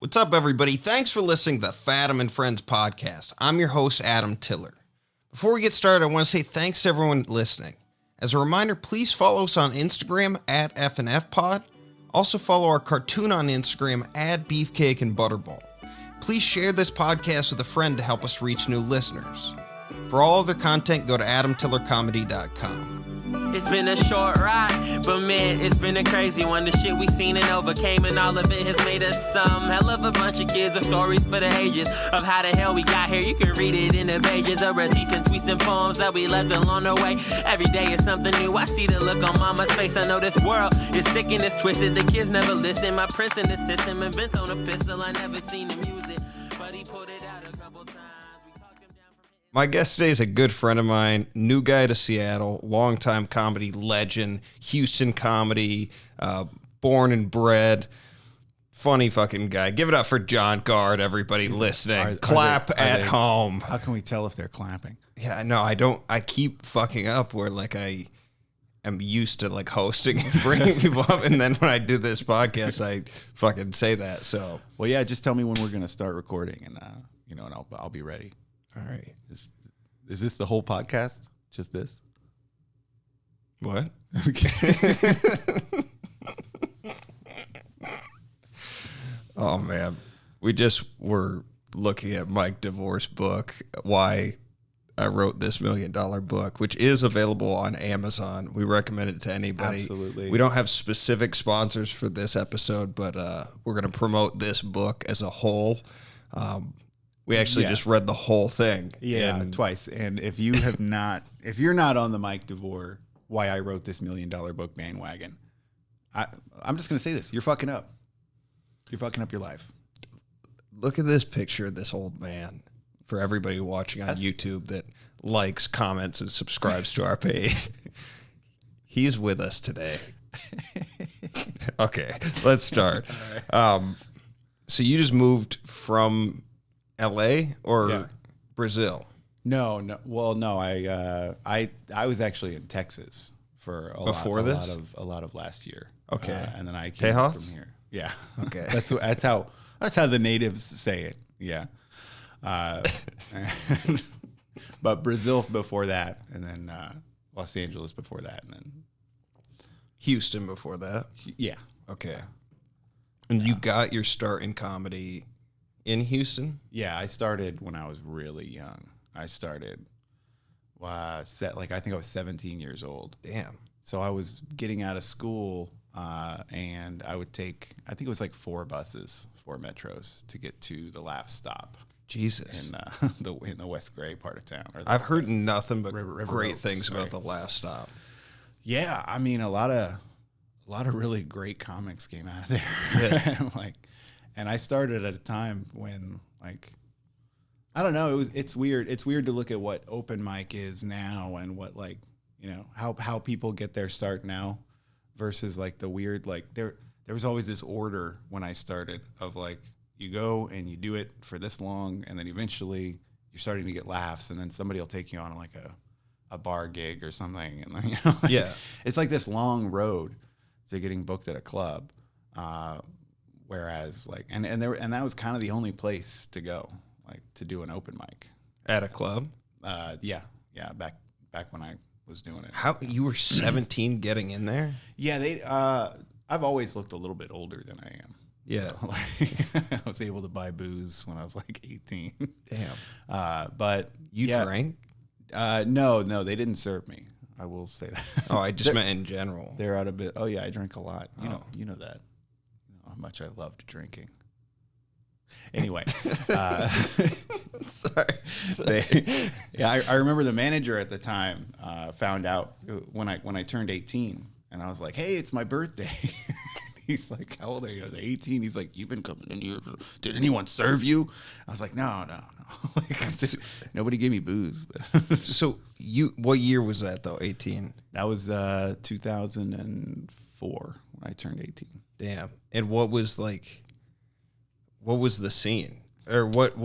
What's up, everybody? Thanks for listening to the Fathom and Friends podcast. I'm your host, Adam Tiller. Before we get started, I want to say thanks to everyone listening. As a reminder, please follow us on Instagram at FNFpod. Also follow our cartoon on Instagram at Beefcake and Butterball. Please share this podcast with a friend to help us reach new listeners. For all other content, go to adamtillercomedy.com. It's been a short ride, but man, it's been a crazy one. The shit we seen and overcame, and all of it has made us some hell of a bunch of kids with stories for the ages of how the hell we got here. You can read it in the pages of receipts and tweets and poems that we left along the way. Every day is something new. I see the look on mama's face. I know this world is sick and it's twisted. The kids never listen. My prince in the system invents on a pistol. I never seen him use it, but he pulled it out a couple times. My guest today is a good friend of mine, new guy to Seattle, longtime comedy legend, Houston comedy, born and bred, funny fucking guy. Give it up for John Gard, everybody listening. Clap at home. How can we tell if they're clapping? Yeah, no, I don't. I keep fucking up where like I am used to like hosting and bringing people up, and then when I do this podcast, I fucking say that. So, well, yeah, just tell me when we're gonna start recording, and and I'll be ready. All right. Is this the whole podcast? Just this? What? Oh, man. We just were looking at Mike DeVore's book, Why I Wrote This $1 Million Book, which is available on Amazon. We recommend it to anybody. Absolutely. We don't have specific sponsors for this episode, but we're going to promote this book as a whole. We actually just read the whole thing. Yeah, twice. And if you're not on the Mike DeVore, Why I Wrote This $1 Million Book bandwagon, I'm just going to say this. You're fucking up. You're fucking up your life. Look at this picture of this old man for everybody watching on YouTube that likes, comments, and subscribes to our page. He's with us today. Okay, let's start. Right. So you just moved from LA or Brazil? No. Well, no. I was actually in Texas for a lot of last year. Okay, and then I came from here. Yeah. Okay. that's how the natives say it. Yeah. But Brazil before that, and then Los Angeles before that, and then Houston before that. Yeah. Okay. And you got your start in comedy in Houston? Yeah, I started when I was really young. I started I think I was 17 years old. Damn. So I was getting out of school, and I would take, I think it was like 4 metros to get to the last stop. Jesus. In the West Gray part of town. I've heard nothing but River great Oaks, things about the last stop. Yeah, I mean a lot of really great comics came out of there. Yeah. And I started at a time when, I don't know, it's weird. It's weird to look at what open mic is now and what, how people get their start now versus, the weird, there was always this order when I started of, you go and you do it for this long, and then eventually you're starting to get laughs, and then somebody will take you on, a bar gig or something. And, it's like this long road to getting booked at a club. Whereas and that was kind of the only place to go, to do an open mic At a club? Yeah, back when I was doing it. How you were 17 getting in there? Yeah, I've always looked a little bit older than I am. Yeah. I was able to buy booze when I was 18. Damn. But you drank? No, they didn't serve me. I will say that. Oh, I just meant in general. They're out a bit. Oh yeah, I drink a lot. You know that. How much I loved drinking. Anyway, sorry. I remember the manager at the time found out when I turned 18, and I was like, "Hey, it's my birthday." He's like, "How old are you?" I was 18. He's like, "You've been coming in here. Did anyone serve you?" I was like, "No." Nobody gave me booze. So what year was that though? 18. That was 2004 when I turned 18. Damn. And what was the scene, or what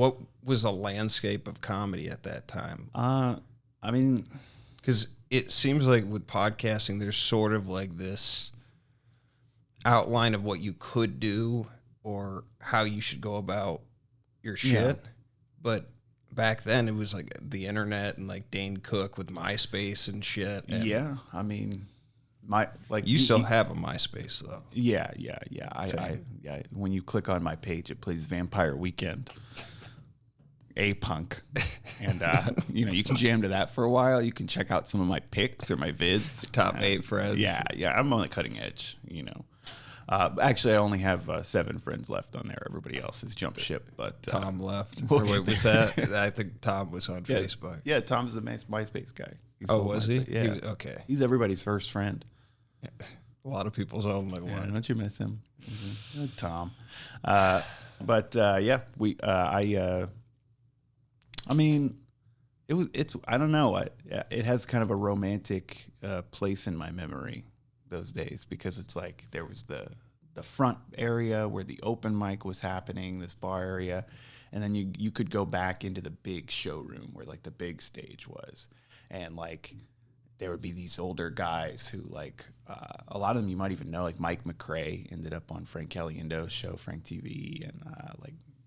was the landscape of comedy at that time? I mean, because it seems like with podcasting, there's sort of this outline of what you could do or how you should go about your shit. Yeah. But back then it was like the internet and like Dane Cook with MySpace and shit. And Yeah, I mean, you still have a MySpace though. Yeah. I when you click on my page, it plays Vampire Weekend, A-Punk, and you can jam to that for a while. You can check out some of my pics or my vids. Top 8 friends. Yeah. I'm on the cutting edge. Actually, I only have 7 friends left on there. Everybody else has jumped ship. But Tom left. we'll Or wait, was that? I think Tom was on Facebook. Yeah, Tom's the MySpace guy. He's Oh, on was he? MySpace. Yeah. Okay. He's everybody's first friend. A lot of people's own like Yeah, one. don't you miss him, Tom? I mean, it's I don't know. It has kind of a romantic place in my memory those days, because it's like there was the front area where the open mic was happening, this bar area, and then you could go back into the big showroom where like the big stage was, and like there would be these older guys who like a lot of them you might even know, like Mike McRae ended up on Frank Caliendo's show, Frank TV, and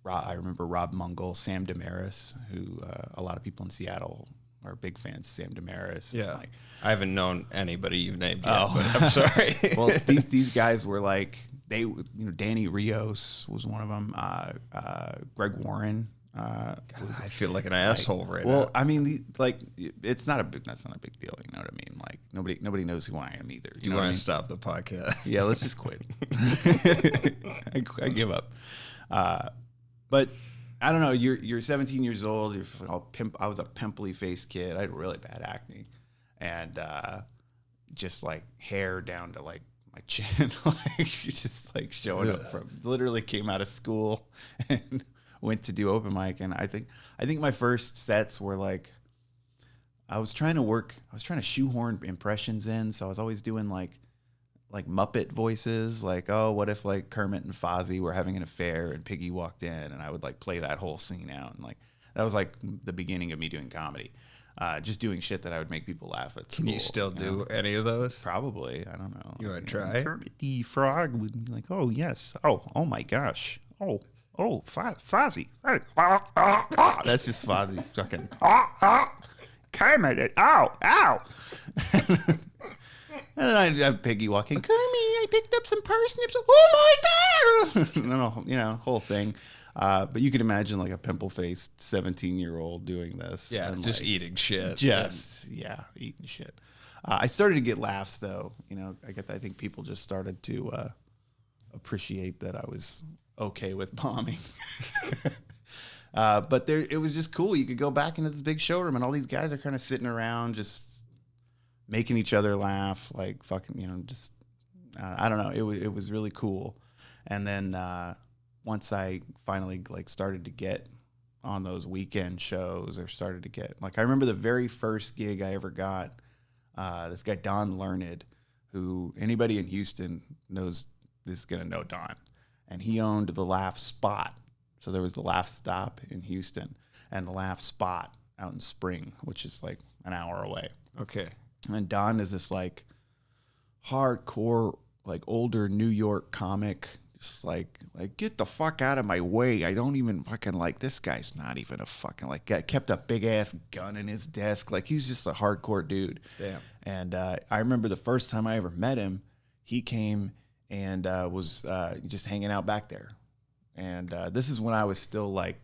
I remember Rob Mungle, Sam Damaris, who a lot of people in Seattle are big fans of Sam Damaris. Yeah. Like, I haven't known anybody you've named yet, but I'm sorry. well, these guys were like, Danny Rios was one of them. Greg Warren. I feel like an asshole right now. Well, I mean, that's not a big deal. You know what I mean? Like nobody knows who I am either. Do you want to stop the podcast? Yeah, let's just quit. I give up. But I don't know. You're 17 years old. You're all I was a pimply faced kid. I had really bad acne, and just like hair down to like my chin, like just like showing up from. Literally came out of school and went to do open mic. And I think my first sets were like, I was trying to shoehorn impressions in. So I was always doing like Muppet voices, like, oh, what if like Kermit and Fozzie were having an affair and Piggy walked in, and I would like play that whole scene out. And like, that was like the beginning of me doing comedy, just doing shit that I would make people laugh at school. Can you still do any of those? Probably. I don't know. You want to try? Kermit the Frog would be like, oh, yes. Oh my gosh. Oh, Fozzie. That's just Fozzie fucking, Kermit, ow. And then I'd have Piggy walking, Kermit, I picked up some parsnips. Oh my God. And whole thing. But you could imagine like a pimple-faced 17-year-old doing this. Yeah, and just like, eating shit. Eating shit. I started to get laughs though. I think people just started to appreciate that I was okay with bombing. But it was just cool. You could go back into this big showroom and all these guys are kind of sitting around just making each other laugh, like fucking, just, I don't know. It was really cool. And then once I finally like started to get on those weekend shows, or started to get, like, I remember the very first gig I ever got, this guy, Don Learned, who anybody in Houston knows is going to know Don. And he owned the Laugh Spot. So there was the Laugh Stop in Houston and the Laugh Spot out in Spring, which is like an hour away. Okay. And Don is this like hardcore, like older New York comic, just like get the fuck out of my way. I don't even fucking like this guy's not even a fucking like guy. Kept a big ass gun in his desk. Like he's just a hardcore dude. Damn. And I remember the first time I ever met him, he came and was just hanging out back there. And this is when I was still like,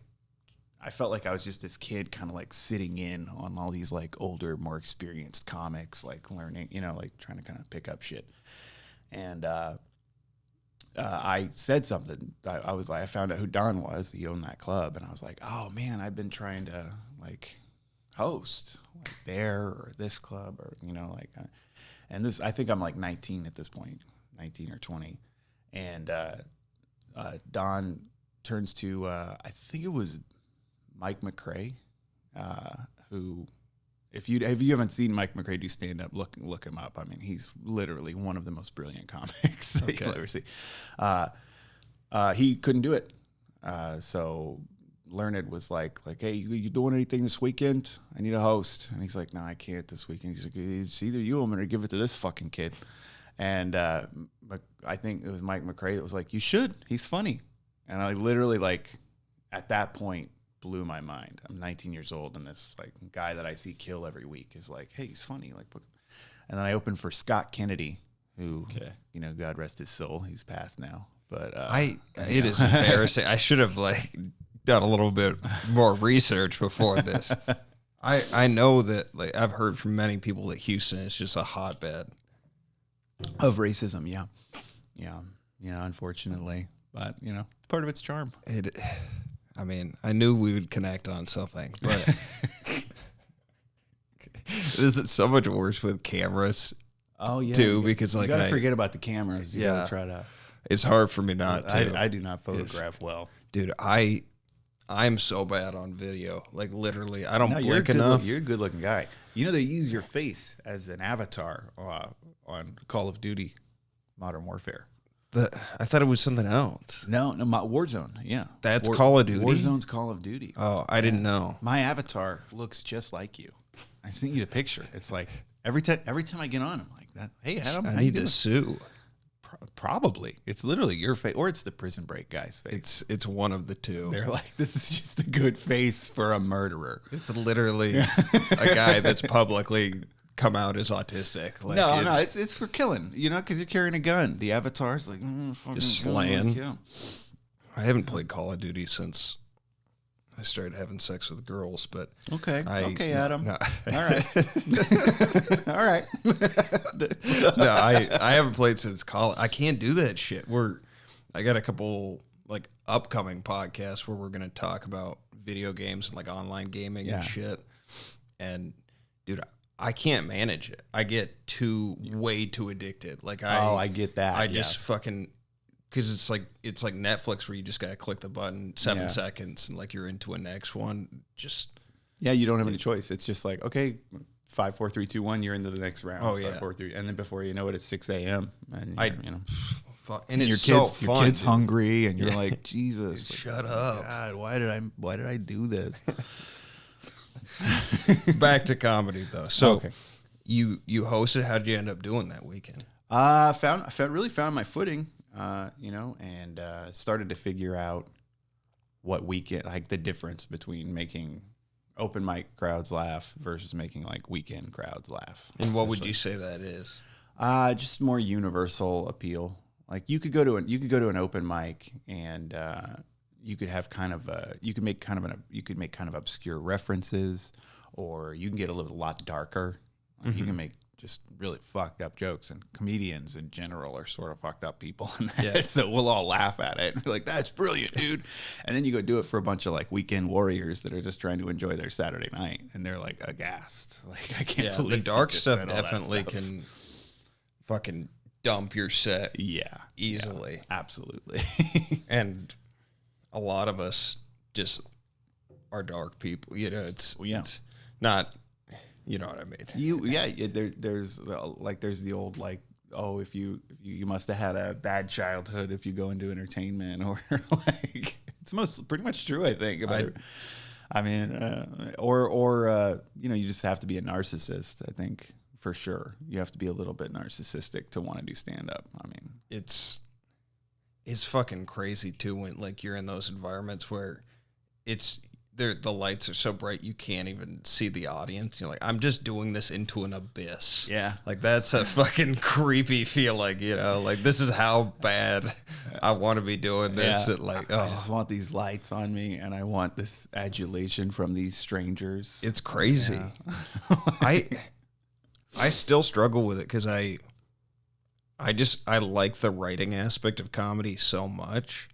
I felt like I was just this kid kind of like sitting in on all these like older, more experienced comics, like learning, like trying to kind of pick up shit. And I said something. I found out who Don was. He owned that club. And I was like, oh man, I've been trying to like host like there or this club or, and this, I think I'm like 19 at this point, 19 or 20. And Don turns to, I think it was Mike McRae, who, if you haven't seen Mike McRae do stand up, look him up. I mean, he's literally one of the most brilliant comics that you'll ever see. He couldn't do it, so Learned was like, hey, you doing anything this weekend? I need a host. And he's like, no, I can't this weekend. He's like, it's either you or I'm gonna give it to this fucking kid. And I think it was Mike McRae that was like, you should. He's funny. And I literally, like, at that point, blew my mind. I'm 19 years old, and this like guy that I see kill every week is like, hey, he's funny. Like, and then I opened for Scott Kennedy, who, you know, God rest his soul, he's passed now. But it is embarrassing. I should have like done a little bit more research before this. I know that, like, I've heard from many people that Houston is just a hotbed of racism. Yeah, unfortunately, but you know, part of its charm. I mean, I knew we would connect on something, but this is so much worse with cameras. Oh yeah, too, because like you gotta forget about the cameras. You gotta try to. It's hard for me not to. I do not photograph well, dude. I'm so bad on video. Like, literally, I don't blink you're enough. You're a good looking guy. You know, they use your face as an avatar on Call of Duty, Modern Warfare. I thought it was something else. No, Warzone. Yeah, that's Call of Duty. Warzone's Call of Duty. Oh, I didn't know. My avatar looks just like you. I sent you the picture. It's like every time I get on, I'm like that. Hey, Adam, I need to sue. Probably. It's literally your face, or it's the Prison Break guy's face. It's one of the two. They're like, this is just a good face for a murderer. It's literally a guy that's publicly come out as autistic. Like, no, it's for killing. You know, because you're carrying a gun. The avatar's like just slaying. I haven't played Call of Duty since I started having sex with girls, but okay, Adam. No. All right, all right. No, I haven't played since college. I can't do that shit. I got a couple like upcoming podcasts where we're gonna talk about video games and like online gaming and shit. And dude, I can't manage it. I get way too addicted. Like I get that. I just fucking. Because it's like Netflix where you just gotta click the button 7 seconds and like you're into a next one. Just you don't have any choice. It's just like, okay, 5, 4, 3, 2, 1. You're into the next round. Oh yeah, 5, 4, 3, and then before you know it, it's 6 a.m. and and it's so fun. Your kid's hungry, and you're like, Jesus, shut up! God, why did I do this? Back to comedy though. So you hosted. How did you end up doing that weekend? I really found my footing. And started to figure out what weekend, like the difference between making open mic crowds laugh versus making like weekend crowds laugh. And what would you say that is? Just more universal appeal. Like you could go to an open mic and you could make kind of obscure references, or you can get a lot darker. Like you can make just really fucked up jokes, and comedians in general are sort of fucked up people. So we'll all laugh at it and be like, that's brilliant, dude. And then you go do it for a bunch of like weekend warriors that are just trying to enjoy their Saturday night, and they're like aghast. Like, I can't believe the dark stuff said definitely can fucking dump your set easily. Yeah, absolutely. And a lot of us just are dark people. You know, it's not. You know what I mean? There's the old like, oh, if you must have had a bad childhood if you go into entertainment, or like it's pretty much true, I think. You just have to be a narcissist. I think for sure you have to be a little bit narcissistic to want to do stand up. I mean, it's fucking crazy too when like you're in those environments where the lights are so bright you can't even see the audience. You're like, I'm just doing this into an abyss. Yeah. Like that's a fucking creepy feeling, you know, like this is how bad I want to be doing this. Yeah. I just want these lights on me, and I want this adulation from these strangers. It's crazy. Yeah. I still struggle with it because I like the writing aspect of comedy so much,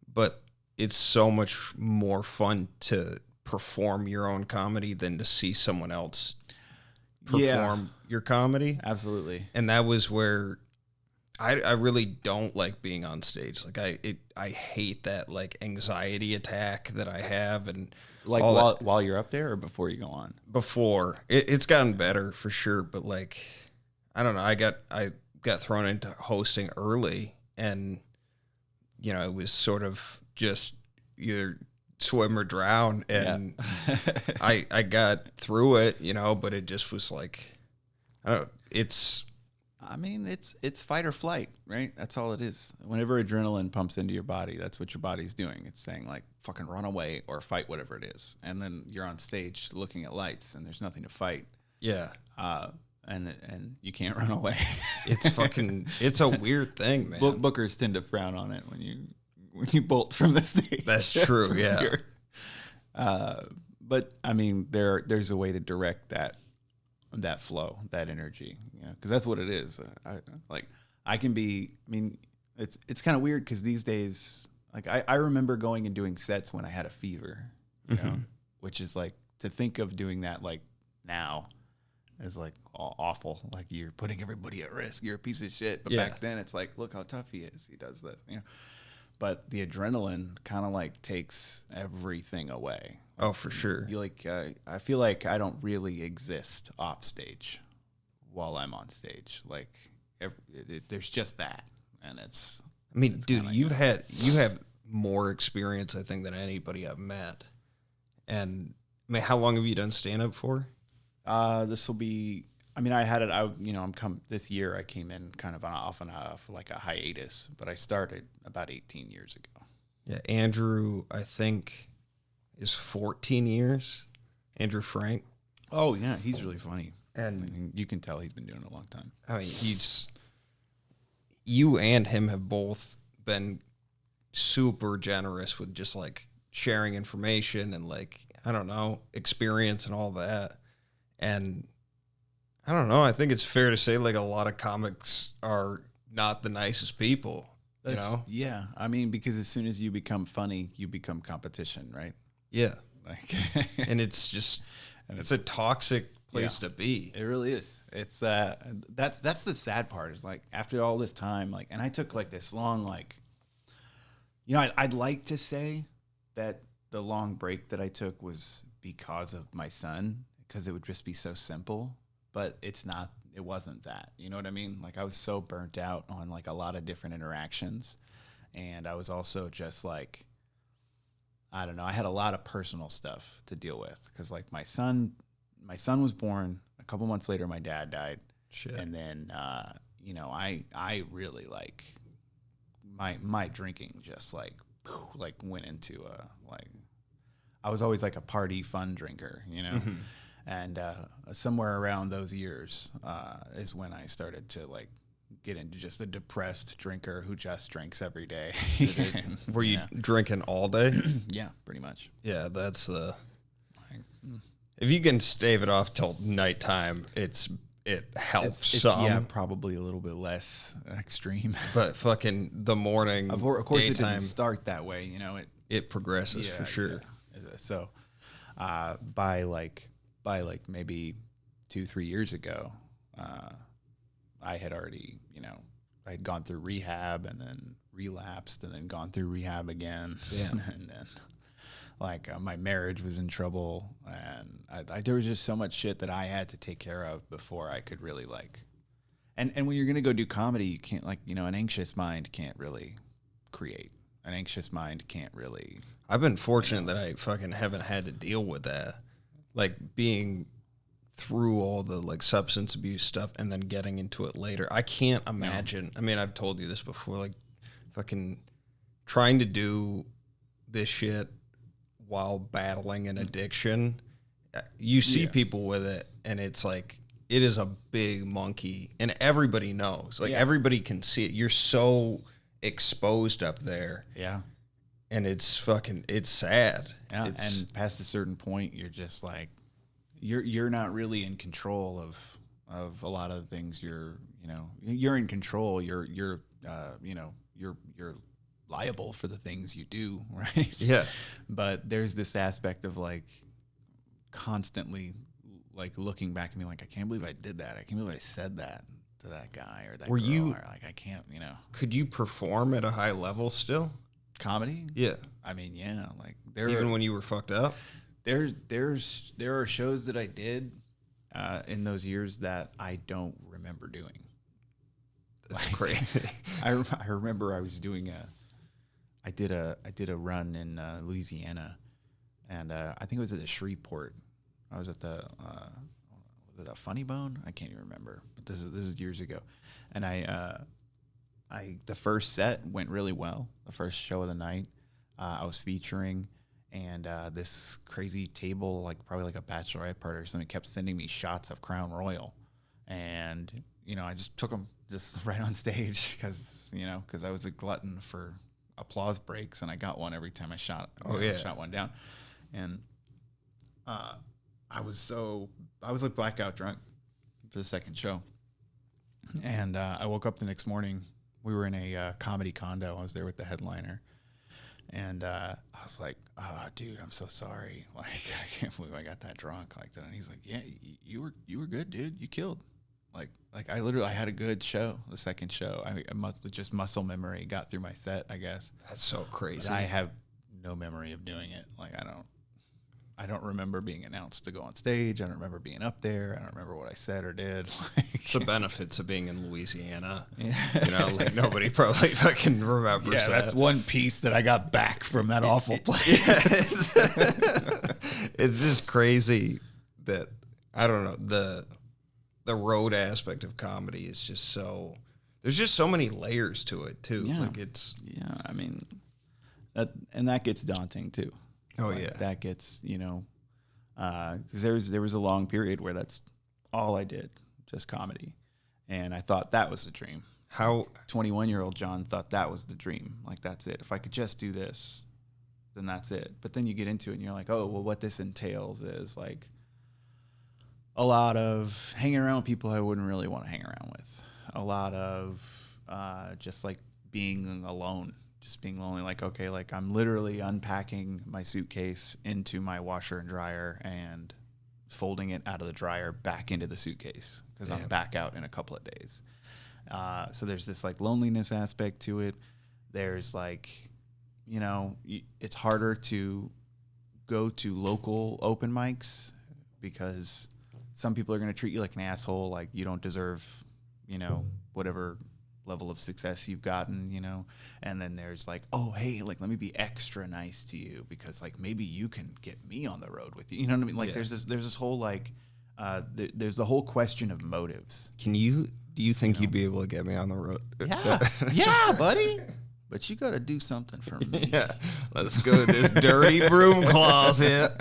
but it's so much more fun to perform your own comedy than to see someone else perform your comedy. Absolutely. And that was where I really don't like being on stage. Like I hate that like anxiety attack that I have, and like while you're up there or before you go on. Before it's gotten better for sure, but like I don't know. I got thrown into hosting early, and you know it was sort of just either swim or drown, and I got through it, you know, but it just was like, I don't know, I mean, it's fight or flight, right? That's all it is. Whenever adrenaline pumps into your body, that's what your body's doing. It's saying like, fucking run away or fight whatever it is. And then you're on stage looking at lights and there's nothing to fight. Yeah. And you can't run away. It's a weird thing, man. Bookers tend to frown on it when you bolt from the stage. That's true, yeah. But I mean, there's a way to direct that flow, that energy, because that's what it is. I can be. I mean, it's kind of weird because these days, like I remember going and doing sets when I had a fever, you know, which is like to think of doing that like now is like awful. Like you're putting everybody at risk. You're a piece of shit. But back then, it's like, look how tough he is. He does this, But the adrenaline kind of like takes everything away. Oh, for sure. You like, I feel like I don't really exist off stage while I'm on stage. Like, there's just that, and it's. I mean, dude, you have more experience, I think, than anybody I've met. And I mean, how long have you done stand up for? This will be. I mean, I had it. This year. I came in kind of off like a hiatus, but I started about 18 years ago. Yeah, Andrew, I think, is 14 years. Andrew Frank. Oh yeah, he's really funny, and I mean, you can tell he's been doing it a long time. I mean, you and him have both been super generous with just like sharing information and like, I don't know, experience and all that. And I don't know, I think it's fair to say like a lot of comics are not the nicest people, Yeah. I mean, because as soon as you become funny, you become competition, right? Yeah. Like, and it's just, it's a toxic place to be. It really is. It's that's the sad part is like after all this time, like, and I took like this long, like, I'd like to say that the long break that I took was because of my son, because it would just be so simple, but it's not, it wasn't that, you know what I mean? Like I was so burnt out on like a lot of different interactions. And I was also just like, I don't know, I had a lot of personal stuff to deal with. Cause like my son was born a couple months later, my dad died. Shit. And then, I really like my drinking just like went into I was always like a party fun drinker, Mm-hmm. And somewhere around those years is when I started to like get into just a depressed drinker who just drinks every day. Were you drinking all day? Yeah, pretty much. Yeah, that's if you can stave it off till nighttime, it helps some. Yeah, probably a little bit less extreme. But fucking the morning, of course, daytime, it didn't start that way. It progresses for sure. Yeah. So, by maybe 2-3 years ago, I had already, I had gone through rehab and then relapsed and then gone through rehab again. Yeah. And then my marriage was in trouble and there was just so much shit that I had to take care of before I could really and when you're going to go do comedy, you can't an anxious mind can't really create. An anxious mind can't really. I've been fortunate that I fucking haven't had to deal with that. Like being through all the like substance abuse stuff and then getting into it later. I can't imagine. I mean, I've told you this before, like fucking trying to do this shit while battling an addiction. You see people with it and it's like, it is a big monkey and everybody knows, like everybody can see it. You're so exposed up there. Yeah. And it's sad. Yeah. And past a certain point, you're just like, you're not really in control of a lot of the things you're in control. You're liable for the things you do. Right. Yeah. But there's this aspect of like constantly like looking back at me like, I can't believe I did that. I can't believe I said that to that guy or that girl. Or like, I can't, Could you perform at a high level still? Comedy? Yeah. I mean, yeah. Like even when you were fucked up? There are shows that I did in those years that I don't remember doing. That's crazy. I remember I was doing I did a run in Louisiana, and I think it was at the Shreveport. I was at the was it a Funny Bone? I can't even remember. But this is years ago, and the first set went really well. The first show of the night, I was featuring, and this crazy table, like probably like a bachelorette party or something, kept sending me shots of Crown Royal, and I just took them just right on stage because I was a glutton for applause breaks, and I got one every time I shot. Shot one down, and I was like blackout drunk for the second show, and I woke up the next morning. We were in a comedy condo. I was there with the headliner, and I was like, "Oh, dude, I'm so sorry. Like, I can't believe I got that drunk like that." And he's like, "Yeah, you were good, dude. You killed. Like I had a good show. The second show, I must just muscle memory got through my set, I guess." That's so crazy. But I have no memory of doing it. Like I don't remember being announced to go on stage. I don't remember being up there. I don't remember what I said or did. The benefits of being in Louisiana. Yeah. Like nobody probably fucking remembers that. That's one piece that I got back from that awful place. It's just crazy that, I don't know, the road aspect of comedy is just so, there's just so many layers to it too. Yeah. Like it's, I mean, that gets daunting too. Oh, like, yeah. That gets, because there was a long period where that's all I did, just comedy. And I thought that was the dream. How 21-year-old John thought that was the dream. Like, that's it. If I could just do this, then that's it. But then you get into it and you're like, oh, well, what this entails is like a lot of hanging around with people I wouldn't really want to hang around with. A lot of just like being alone. Just being lonely, like, okay, like I'm literally unpacking my suitcase into my washer and dryer and folding it out of the dryer back into the suitcase because I'm back out in a couple of days. So there's this like loneliness aspect to it. There's like, it's harder to go to local open mics because some people are going to treat you like an asshole, like you don't deserve, whatever level of success you've gotten, and then there's like, oh, hey, like let me be extra nice to you because like maybe you can get me on the road with you. You know what I mean? Like there's this whole like there's the whole question of motives. do you think you'd be able to get me on the road? Yeah, buddy. But you got to do something for me. Yeah, let's go to this dirty broom closet.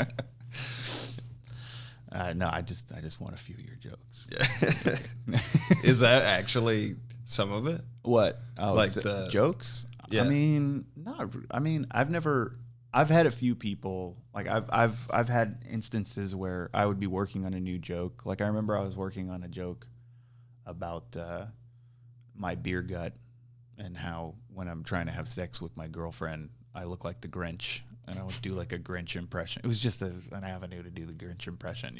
No, I just want a few of your jokes. Yeah. Is that actually some of it? What? Oh, like the jokes? Yeah. I mean, I've had a few people, like I've had instances where I would be working on a new joke. Like I remember I was working on a joke about my beer gut and how when I'm trying to have sex with my girlfriend, I look like the Grinch, and I would do like a Grinch impression. It was just an avenue to do the Grinch impression,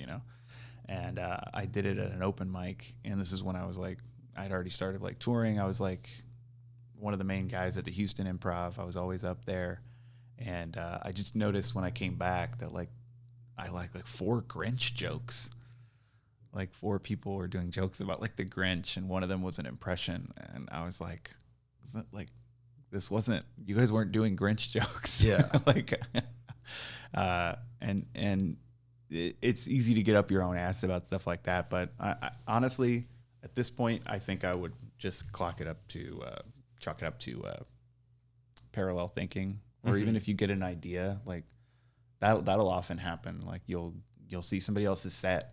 And I did it at an open mic, and this is when I was like, I'd already started like touring. I was like one of the main guys at the Houston Improv. I was always up there, and I just noticed when I came back that like I like 4 Grinch jokes. Like 4 people were doing jokes about like the Grinch, and one of them was an impression, and I was like, this wasn't, you guys weren't doing Grinch jokes. Yeah. Like, and it's easy to get up your own ass about stuff like that. But I honestly, at this point, I think I would just chalk it up to parallel thinking, or even if you get an idea, like that'll often happen. Like you'll see somebody else's set,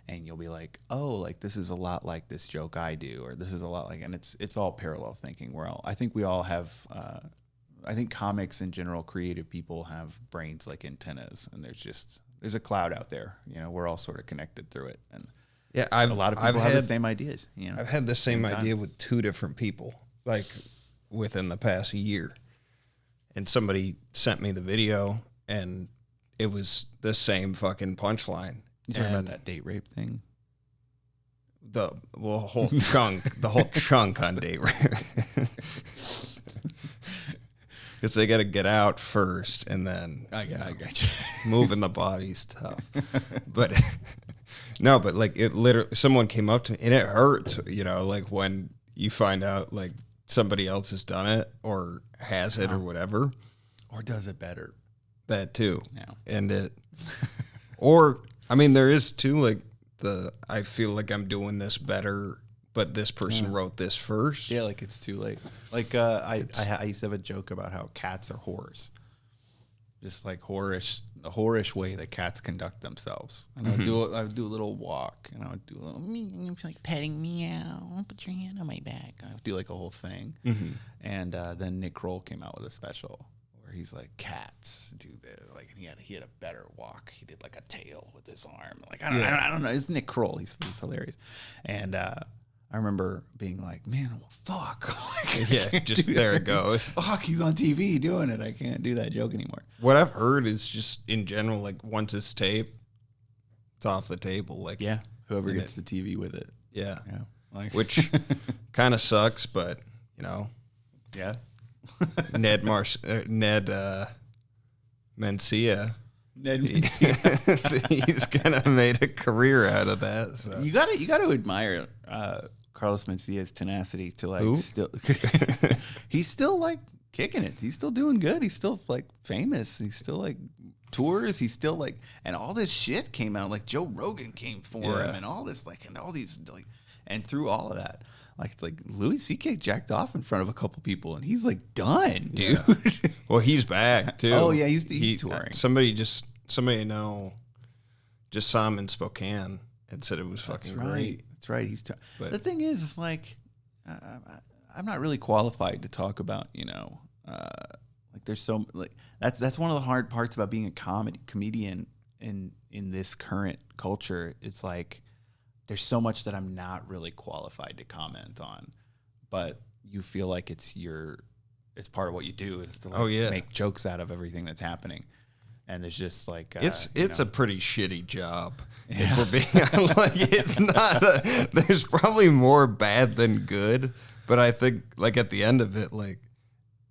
and you'll be like, oh, like this is a lot like this joke I do, or this is a lot like, and it's all parallel thinking. I think we all have. I think comics in general, creative people have brains like antennas, and there's a cloud out there. We're all sort of connected through it, and yeah, a lot of people have the same ideas. I've had the same idea with 2 different people, like within the past year, and somebody sent me the video, and it was the same fucking punchline. You talking about that date rape thing? The whole chunk on date rape. Because they got to get out first, and then I got you. Moving the body's tough. But no, but like it literally, someone came up to me, and it hurts, like when you find out like somebody else has done it or has it or whatever, or does it better. That too. Yeah. And it, or I mean, there is too, like I feel like I'm doing this better, but this person wrote this first. Yeah, like it's too late. Like I used to have a joke about how cats are whores. Just like the whorish way that cats conduct themselves. And I would do a little walk, and I would do a little like petting meow, put your hand on my back. I would do like a whole thing. And then Nick Kroll came out with a special where he's like, cats do this. Like, and he had a better walk. He did like a tail with his arm. Like I don't know. It's Nick Kroll. He's hilarious. And I remember being like, man, well, fuck. Yeah, just there it goes. Fuck, he's on TV doing it. I can't do that joke anymore. What I've heard is just in general, like once it's taped, it's off the table. Like, yeah, whoever gets the TV with it. Yeah. Like, which kind of sucks, but you know. Yeah. Ned Mencia. He's kind of made a career out of that. So. You gotta admire Carlos Mencia's tenacity to like still. He's still like kicking it. He's still doing good. He's still like famous. He's still like tours. He's still like, and all this shit came out. Like Joe Rogan came for him, and all this like, and all these like, and through all of that. Like Louis C.K. jacked off in front of a couple people, and he's like done, dude. Yeah. Well, he's back too. Oh yeah, he's touring. Somebody I know just saw him in Spokane and said it was fucking great. That's right. But the thing is, it's like I'm not really qualified to talk about, like there's so like that's one of the hard parts about being a comedian in this current culture. It's like. There's so much that I'm not really qualified to comment on, but you feel like it's part of what you do is to make jokes out of everything that's happening. And it's just like, it's a pretty shitty job. Yeah. If we're being like, it's not, there's probably more bad than good, but I think like at the end of it, like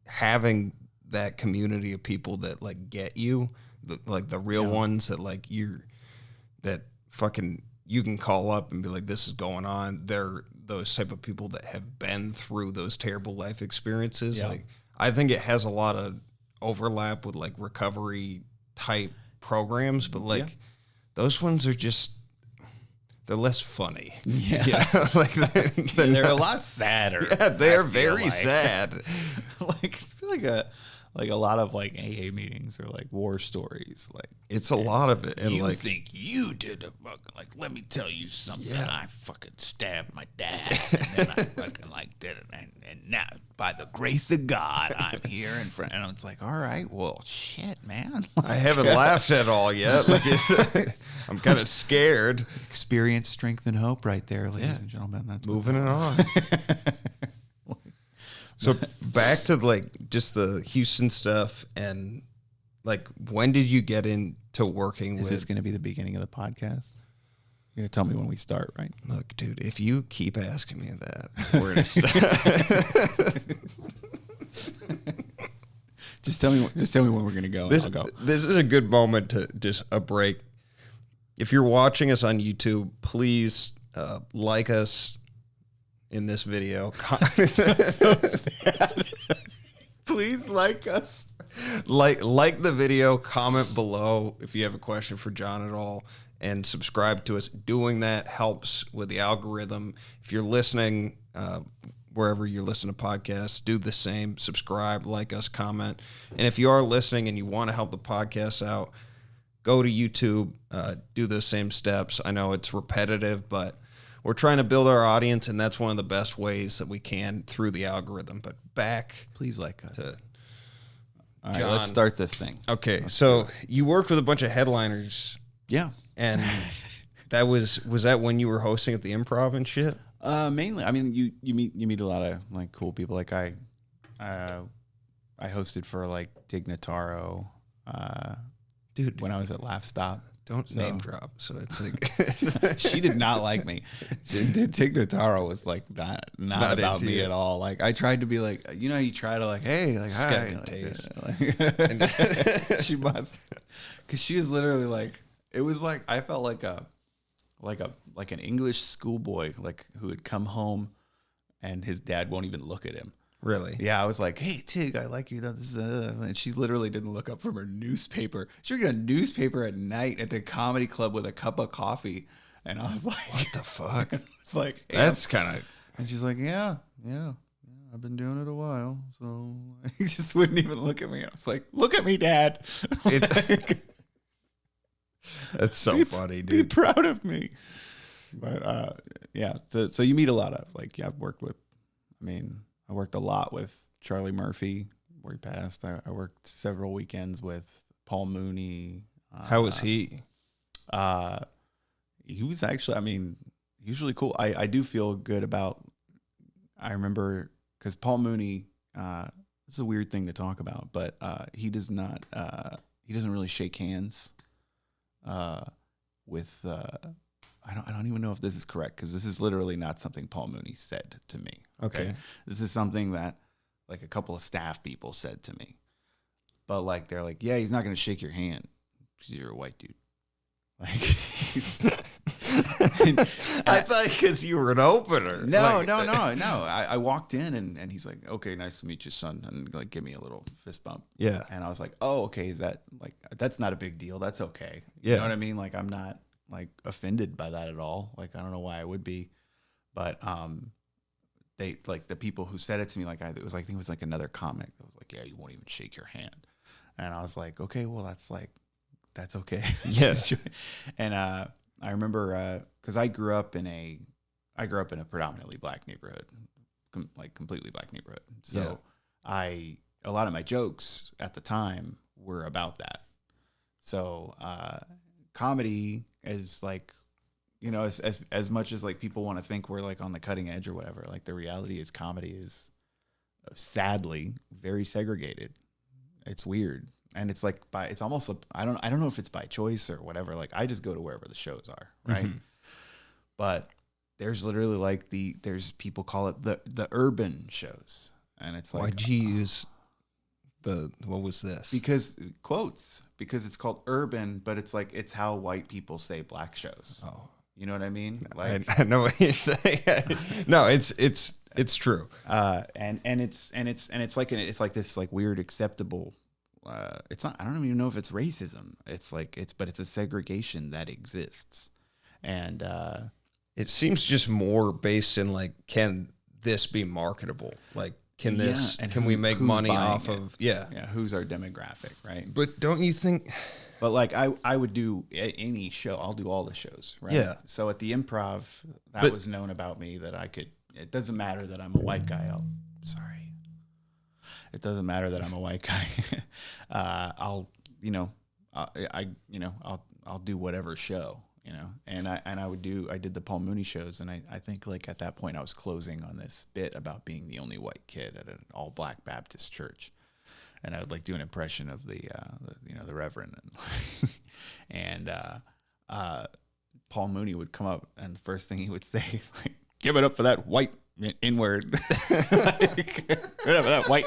having that community of people that like get you, like the real ones that like you can call up and be like, this is going on. They're those type of people that have been through those terrible life experiences. Yeah. Like, I think it has a lot of overlap with like recovery type programs, but like those ones are just, they're less funny. Yeah. Like they're a lot sadder. Yeah, they're very sad. Like, I feel like a lot of like AA meetings are like war stories. Like it's a lot of it. And you like, think you did a fucking like, let me tell you something. Yeah. I fucking stabbed my dad, and then I fucking like did it, and now by the grace of God, I'm here in front. And it's like, all right, well, shit, man. Like, I haven't laughed at all yet. Like I'm kind of scared. Experience, strength, and hope, right there, ladies and gentlemen. That's moving it on. So back to like just the Houston stuff, and like when did you get into working with? Is this going to be the beginning of the podcast? You're going to tell me when we start, right? Look, dude, if you keep asking me that, we're going to start. Just tell me when we're going to go. This, I'll go. This is a good moment to just a break. If you're watching us on YouTube, please like us. In this video, so sad. Please like us. Like the video, comment below if you have a question for John at all, and subscribe to us. Doing that helps with the algorithm. If you're listening, wherever you listen to podcasts, do the same. Subscribe, like us, comment. And if you are listening and you want to help the podcast out, go to YouTube, do those same steps. I know it's repetitive, but we're trying to build our audience, and that's one of the best ways that we can through the algorithm. But back, please like us. All right, John. let's start this thing. Okay, so you worked with a bunch of headliners. Yeah. And that was that when you were hosting at the Improv and shit? Mainly. I mean, you meet a lot of like cool people. Like I hosted for like Dignataro, dude, when I was at Laugh Stop. Don't name drop. So it's like she did not like me. Tignataro was like not about me at all. Like I tried to be like, you try to like, hey, like hi, like, taste. Like, she must, because she was literally like, it was like I felt like an English schoolboy like who had come home and his dad won't even look at him. Really? Yeah, I was like, hey, Tig, I like you. And she literally didn't look up from her newspaper. She read a newspaper at night at the comedy club with a cup of coffee. And I was like, what the fuck? It's like, hey, That's kind of. and she's like, yeah, I've been doing it a while. So he just wouldn't even look at me. I was like, look at me, Dad. That's so funny, Be dude. proud of me. But yeah, so you meet a lot of I've worked with. I worked a lot with Charlie Murphy. Where he passed. I worked several weekends with Paul Mooney. How was he? He was actually, he was really cool. I do feel good about, I remember, because Paul Mooney, it's a weird thing to talk about, but he doesn't really shake hands with, I don't even know if this is correct, because this is literally not something Paul Mooney said to me. Okay. This is something that like a couple of staff people said to me. But like, they're like, yeah, he's not going to shake your hand because you're a white dude. Like, I thought because you were an opener. No. I walked in and he's like, okay, nice to meet you, son. And like, give me a little fist bump. Yeah. And I was like, oh, okay. Is that like, that's not a big deal. That's okay. Yeah. You know what I mean? Like, I'm not like offended by that at all. Like, I don't know why I would be, but, they like the people who said it to me, I think it was like another comic that was like, yeah, you won't even shake your hand. And I was like, okay, well, that's okay. Yes. And I remember because I grew up in a predominantly black neighborhood, completely black neighborhood. So a lot of my jokes at the time were about that. So comedy is like, as much as like people want to think we're like on the cutting edge or whatever, like the reality is comedy is sadly very segregated. It's weird. And it's like it's almost, I don't know if it's by choice or whatever. Like I just go to wherever the shows are. Right. Mm-hmm. But there's literally there's people call it the urban shows. And it's like, why'd you use what was this? Because it's called urban, but it's like, it's how white people say black shows. Oh. You know what I mean? Like I know what you're saying. No, it's true. And it's like this like weird acceptable. It's not. I don't even know if it's racism. But it's a segregation that exists, and it seems just more based in like, can this be marketable? Like, can this? And can we make money off of? Yeah. Who's our demographic, right? But don't you think? But like I would do any show. I'll do all the shows, right? Yeah. So at the Improv, that was known about me that I could. It doesn't matter that I'm a white guy. It doesn't matter that I'm a white guy. I'll do whatever show, And I did the Paul Mooney shows, and I think like at that point I was closing on this bit about being the only white kid at an all black Baptist church. And I would like do an impression of the Reverend, and Paul Mooney would come up, and the first thing he would say is like, "Give it up for that white N-word, give it up for that white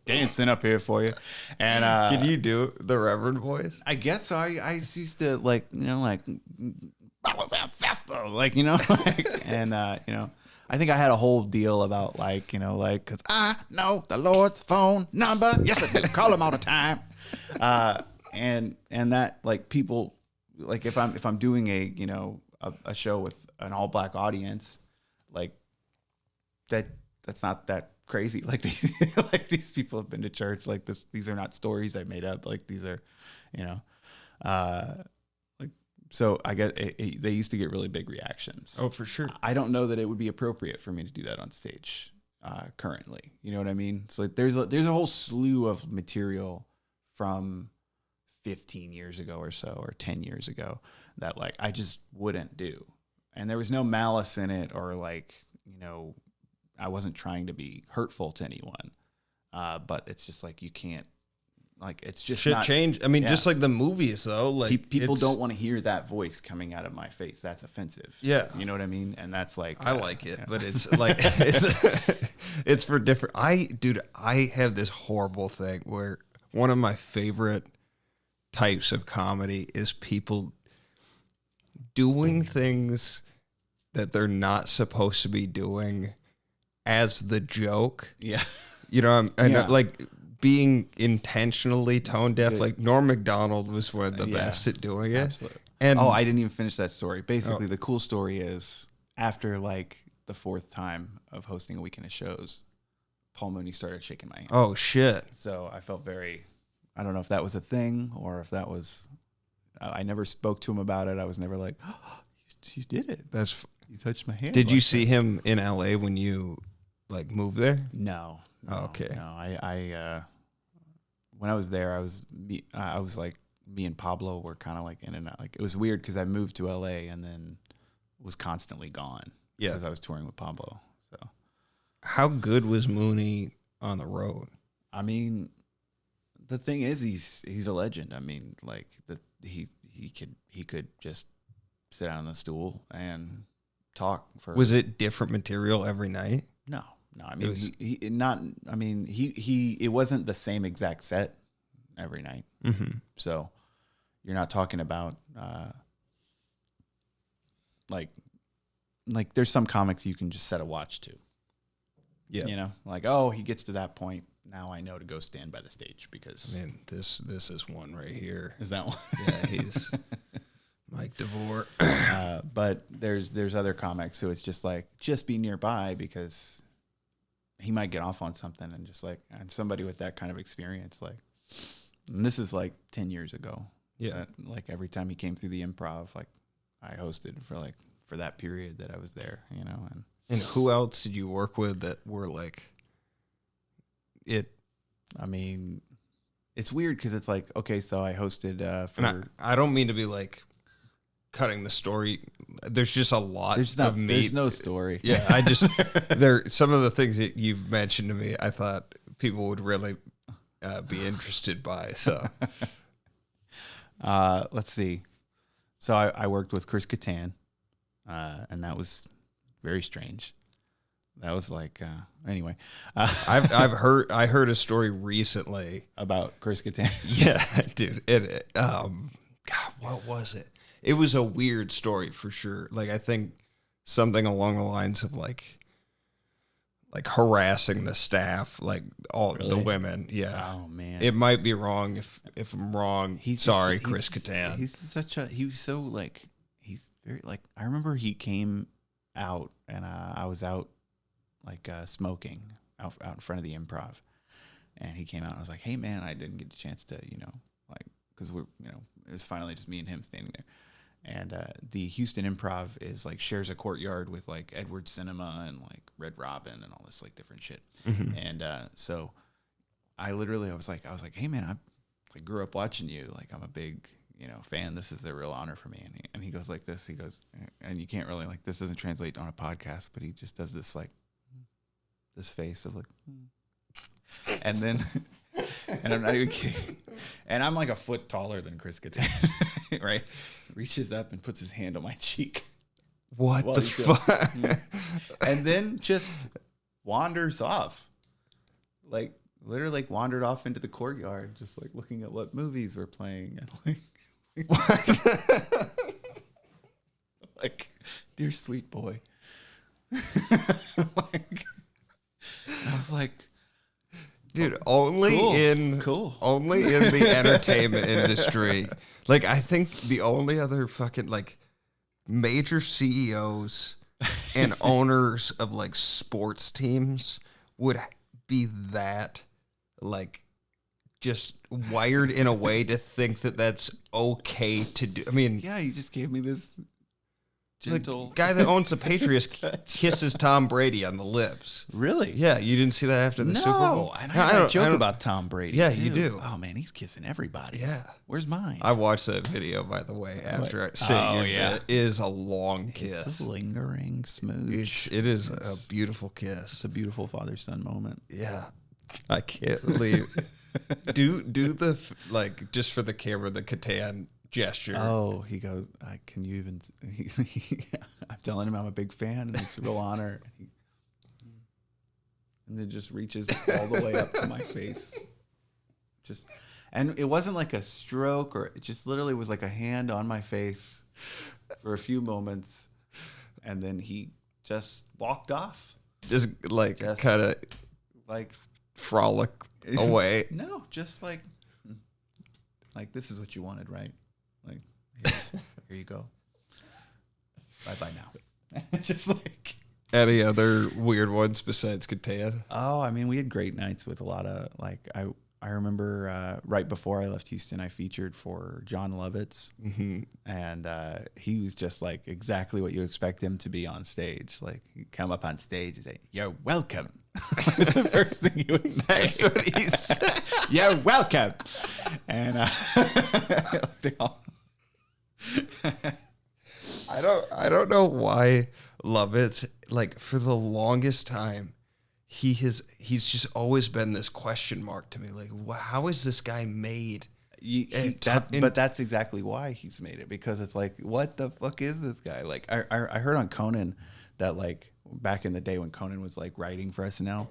dancing up here for you." And can you do the Reverend voice? I guess so. I used to like I think I had a whole deal about because I know the Lord's phone number. Yes, I do. Call him all the time. And that like people, like if I'm doing a show with an all black audience, like that's not that crazy. Like these people have been to church. Like these are not stories I made up. Like these are, So I get they used to get really big reactions. Oh, for sure. I don't know that it would be appropriate for me to do that on stage currently. You know what I mean? So like, there's a whole slew of material from 15 years ago or so, or 10 years ago, that like I just wouldn't do. And there was no malice in it, or like I wasn't trying to be hurtful to anyone. But it's just like you can't. Like it's just shit not changed. I mean, just like the movies though. Like people don't want to hear that voice coming out of my face. That's offensive. Yeah, you know what I mean. And that's like I like it, but it's like it's for different. I have this horrible thing where one of my favorite types of comedy is people doing things that they're not supposed to be doing as the joke. Yeah, like being intentionally tone deaf. Like Norm Mcdonald was one of the best at doing it. Absolutely. And I didn't even finish that story. Basically, the cool story is after like the 4th time of hosting a weekend of shows, Paul Mooney started shaking my hand. oh shit. So I felt I don't know if that was a thing or if that was, I never spoke to him about it. I was never like, oh, you did it. You touched my hand. Did you see him in LA when you like moved there? No. Oh, okay. No, I when I was there, I was like, me and Pablo were kind of like in and out. Like it was weird because I moved to LA and then was constantly gone. Yeah. Because I was touring with Pablo. So How good was Mooney on the road? I mean, the thing is, he's a legend. I mean, like he could just sit down on the stool and talk for. Was it different material every night? No. I mean, it wasn't the same exact set every night. Mm-hmm. So you're not talking about like there's some comics you can just set a watch to. Yeah. You know, like, oh, he gets to that point. Now I know to go stand by the stage because. I mean, this is one right here. Is that one? Yeah, he's Mike DeVore. But there's other comics who it's just like, just be nearby because he might get off on something and just like, and somebody with that kind of experience, like, and this is like 10 years ago. Yeah. That, like every time he came through the Improv, like I hosted for that period that I was there, you know, And who else did you work with that were like it? I mean, it's weird because it's like, okay, so I hosted I don't mean to be like cutting the story. There's just a lot there's no story. Yeah, I just some of the things that you've mentioned to me, I thought people would really be interested by. So let's see. So I worked with Chris Kattan, and that was very strange. That was like anyway. I heard a story recently about Chris Kattan. Yeah, dude. God, what was it? It was a weird story for sure. Like I think something along the lines of like harassing the staff, like all Really? the women. Yeah. Oh man. It might be wrong if I'm wrong. Sorry, Chris Kattan. He was so like, he's very like, I remember he came out and I was out like smoking out in front of the Improv, and he came out and I was like, hey man, I didn't get a chance to, you know, like, cause it was finally just me and him standing there. And the Houston Improv is like shares a courtyard with like Edward Cinema and like Red Robin and all this like different shit. Mm-hmm. And so I was like, hey man, I grew up watching you. Like I'm a big, you know, fan. This is a real honor for me. And he goes like this. He goes, and you can't really like, this doesn't translate on a podcast, but he just does this like this face of like, and then, and I'm not even kidding. And I'm like a foot taller than Chris Kattan, right? Reaches up and puts his hand on my cheek. What the fuck? And then just wanders off. Like literally like wandered off into the courtyard, just like looking at what movies were playing. And like, dear sweet boy. Like, I was like, dude, only in the entertainment industry. Like, I think the only other fucking like major CEOs and owners of like sports teams would be that like just wired in a way to think that that's okay to do. I mean, yeah, he just gave me this gentle the guy that owns the Patriots kisses Tom Brady on the lips. Really? Yeah, you didn't see that after the Super Bowl? And I joke about Tom Brady. Yeah, too. you do. Oh man, he's kissing everybody. Yeah. Where's mine? I watched that video, by the way, after seeing it. Yeah. It is a long kiss. It's a lingering smooch. It is a beautiful kiss. It's a beautiful father-son moment. Yeah. I can't believe. do the like just for the camera, the Kattan gesture. Oh, he goes, can you even, I'm telling him I'm a big fan and it's a real honor. And it just reaches all the way up to my face. And it wasn't like a stroke, or it just literally was like a hand on my face for a few moments. And then he just walked off. Just kind of like frolic away. No, just like this is what you wanted, right? Like, here you go. Bye now. Just like. Any other weird ones besides Catan? Oh, I mean, we had great nights with a lot of like I remember right before I left Houston, I featured for John Lovitz, and he was just like exactly what you expect him to be on stage. Like he'd come up on stage and say, "You're welcome." That's the first thing he would say. That's what he said. "You're welcome," and they all. I don't know why Lovitz, like for the longest time, he's just always been this question mark to me. Like, how is this guy made? But that's exactly why he's made it, because it's like, what the fuck is this guy? Like, I heard on Conan that like back in the day when Conan was like writing for SNL,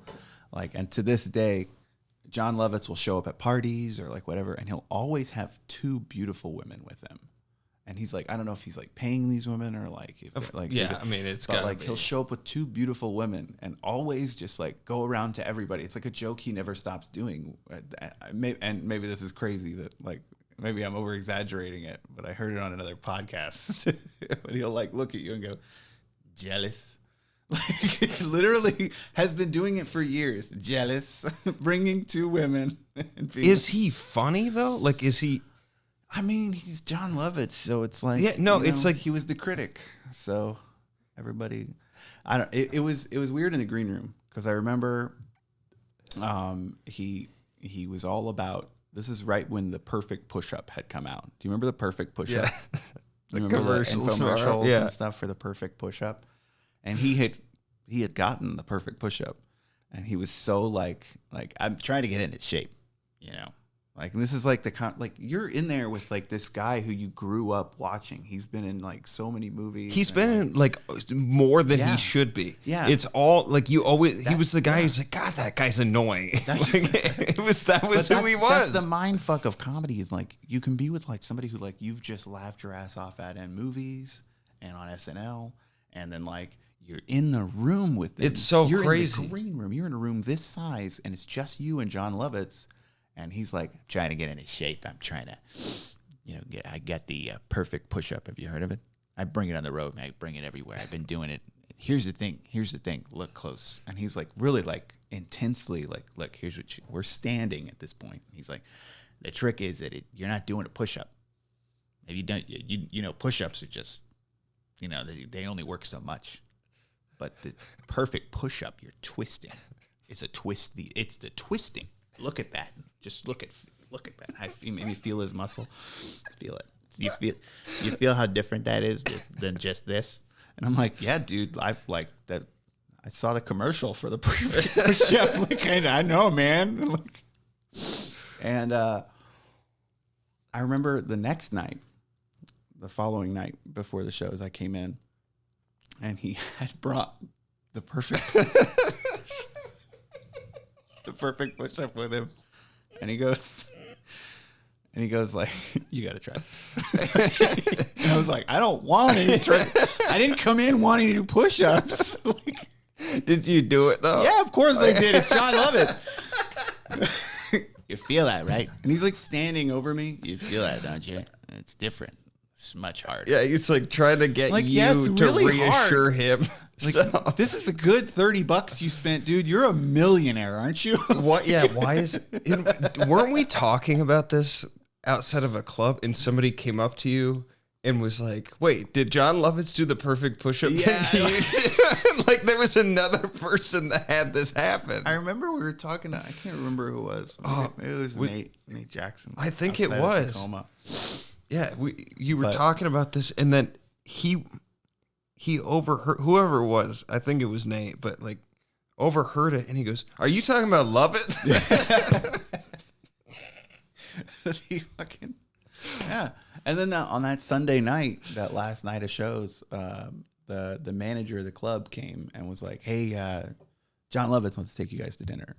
like, and to this day, John Lovitz will show up at parties or like whatever, and he'll always have two beautiful women with him. And he's like, I don't know if he's like paying these women or like, if like, yeah, I mean, it's got like be. He'll show up with two beautiful women and always just like go around to everybody. It's like a joke he never stops doing. And maybe this is crazy that like, maybe I'm over exaggerating it, but I heard it on another podcast. But he'll like look at you and go, jealous. Like literally has been doing it for years. Jealous, bringing two women. And Is he funny though? Like, is he? I mean, he's John Lovitz, so it's like, yeah, no, it's like he was the critic, so everybody, I don't. It was weird in the green room because I remember, he was all about. This is right when the Perfect Push-Up had come out. Do you remember the Perfect Push-Up? Yeah. The commercials yeah. and stuff for the Perfect Push-Up, and he had gotten the Perfect Push-Up, and he was so like I'm trying to get into shape, you know. Like, this is like like you're in there with like this guy who you grew up watching. He's been in like so many movies. He's been in like more than he should be. Yeah. It's all like you always, he was the guy who's like, God, that guy's annoying. Like, that was who he was. That's the mind fuck of comedy is like, you can be with like somebody who like you've just laughed your ass off at in movies and on SNL. And then like, you're in the room with them. It's so you're crazy. In the green room. You're in a room this size and it's just you and John Lovitz. And he's like, trying to get into shape. I'm trying to, I get the Perfect Push-Up. Have you heard of it? I bring it on the road, man. I bring it everywhere. I've been doing it. Here's the thing. Look close. And he's like, really like intensely like, look, here's what we're standing at this point. He's like, the trick is that you're not doing a push-up. If you don't, push-ups are just, they only work so much. But the perfect push-up, you're twisting. It's a twist. It's the twisting. Look at that. Just look at that. I made me feel his muscle. Feel it. You feel how different that is than just this? And I'm like, yeah, dude. I like that. I saw the commercial for the push-up. Like, I know, man. Like, and I remember the next night, the following night before the shows, I came in, and he had brought the perfect. The perfect push-up with him, and he goes like, you got to try this. And I was like, I don't want to try. I didn't come in wanting to do push-ups. Like, did you do it though? Yeah, of course I did. It's John Lovitz. You feel that, right? And he's like standing over me. You feel that, don't you? It's different. It's much harder. Yeah, he's like trying to get like, you to really reassure hard. him. Like, So. This is a good $30 you spent, dude. You're a millionaire, aren't you? What? Yeah. Why is? Weren't we talking about this outside of a club? And somebody came up to you and was like, "Wait, did John Lovitz do the perfect push-up thing?" Like there was another person that had this happen. I remember we were talking to. I can't remember who it was. Maybe it was Nate Jackson. I think it was. Tacoma. Yeah, you were talking about this, and then he overheard, whoever it was, I think it was Nate, but like overheard it, and he goes, "Are you talking about Love It?" He fucking, yeah. And then on that Sunday night, that last night of shows, the manager of the club came and was like, "Hey, John Lovitz wants to take you guys to dinner."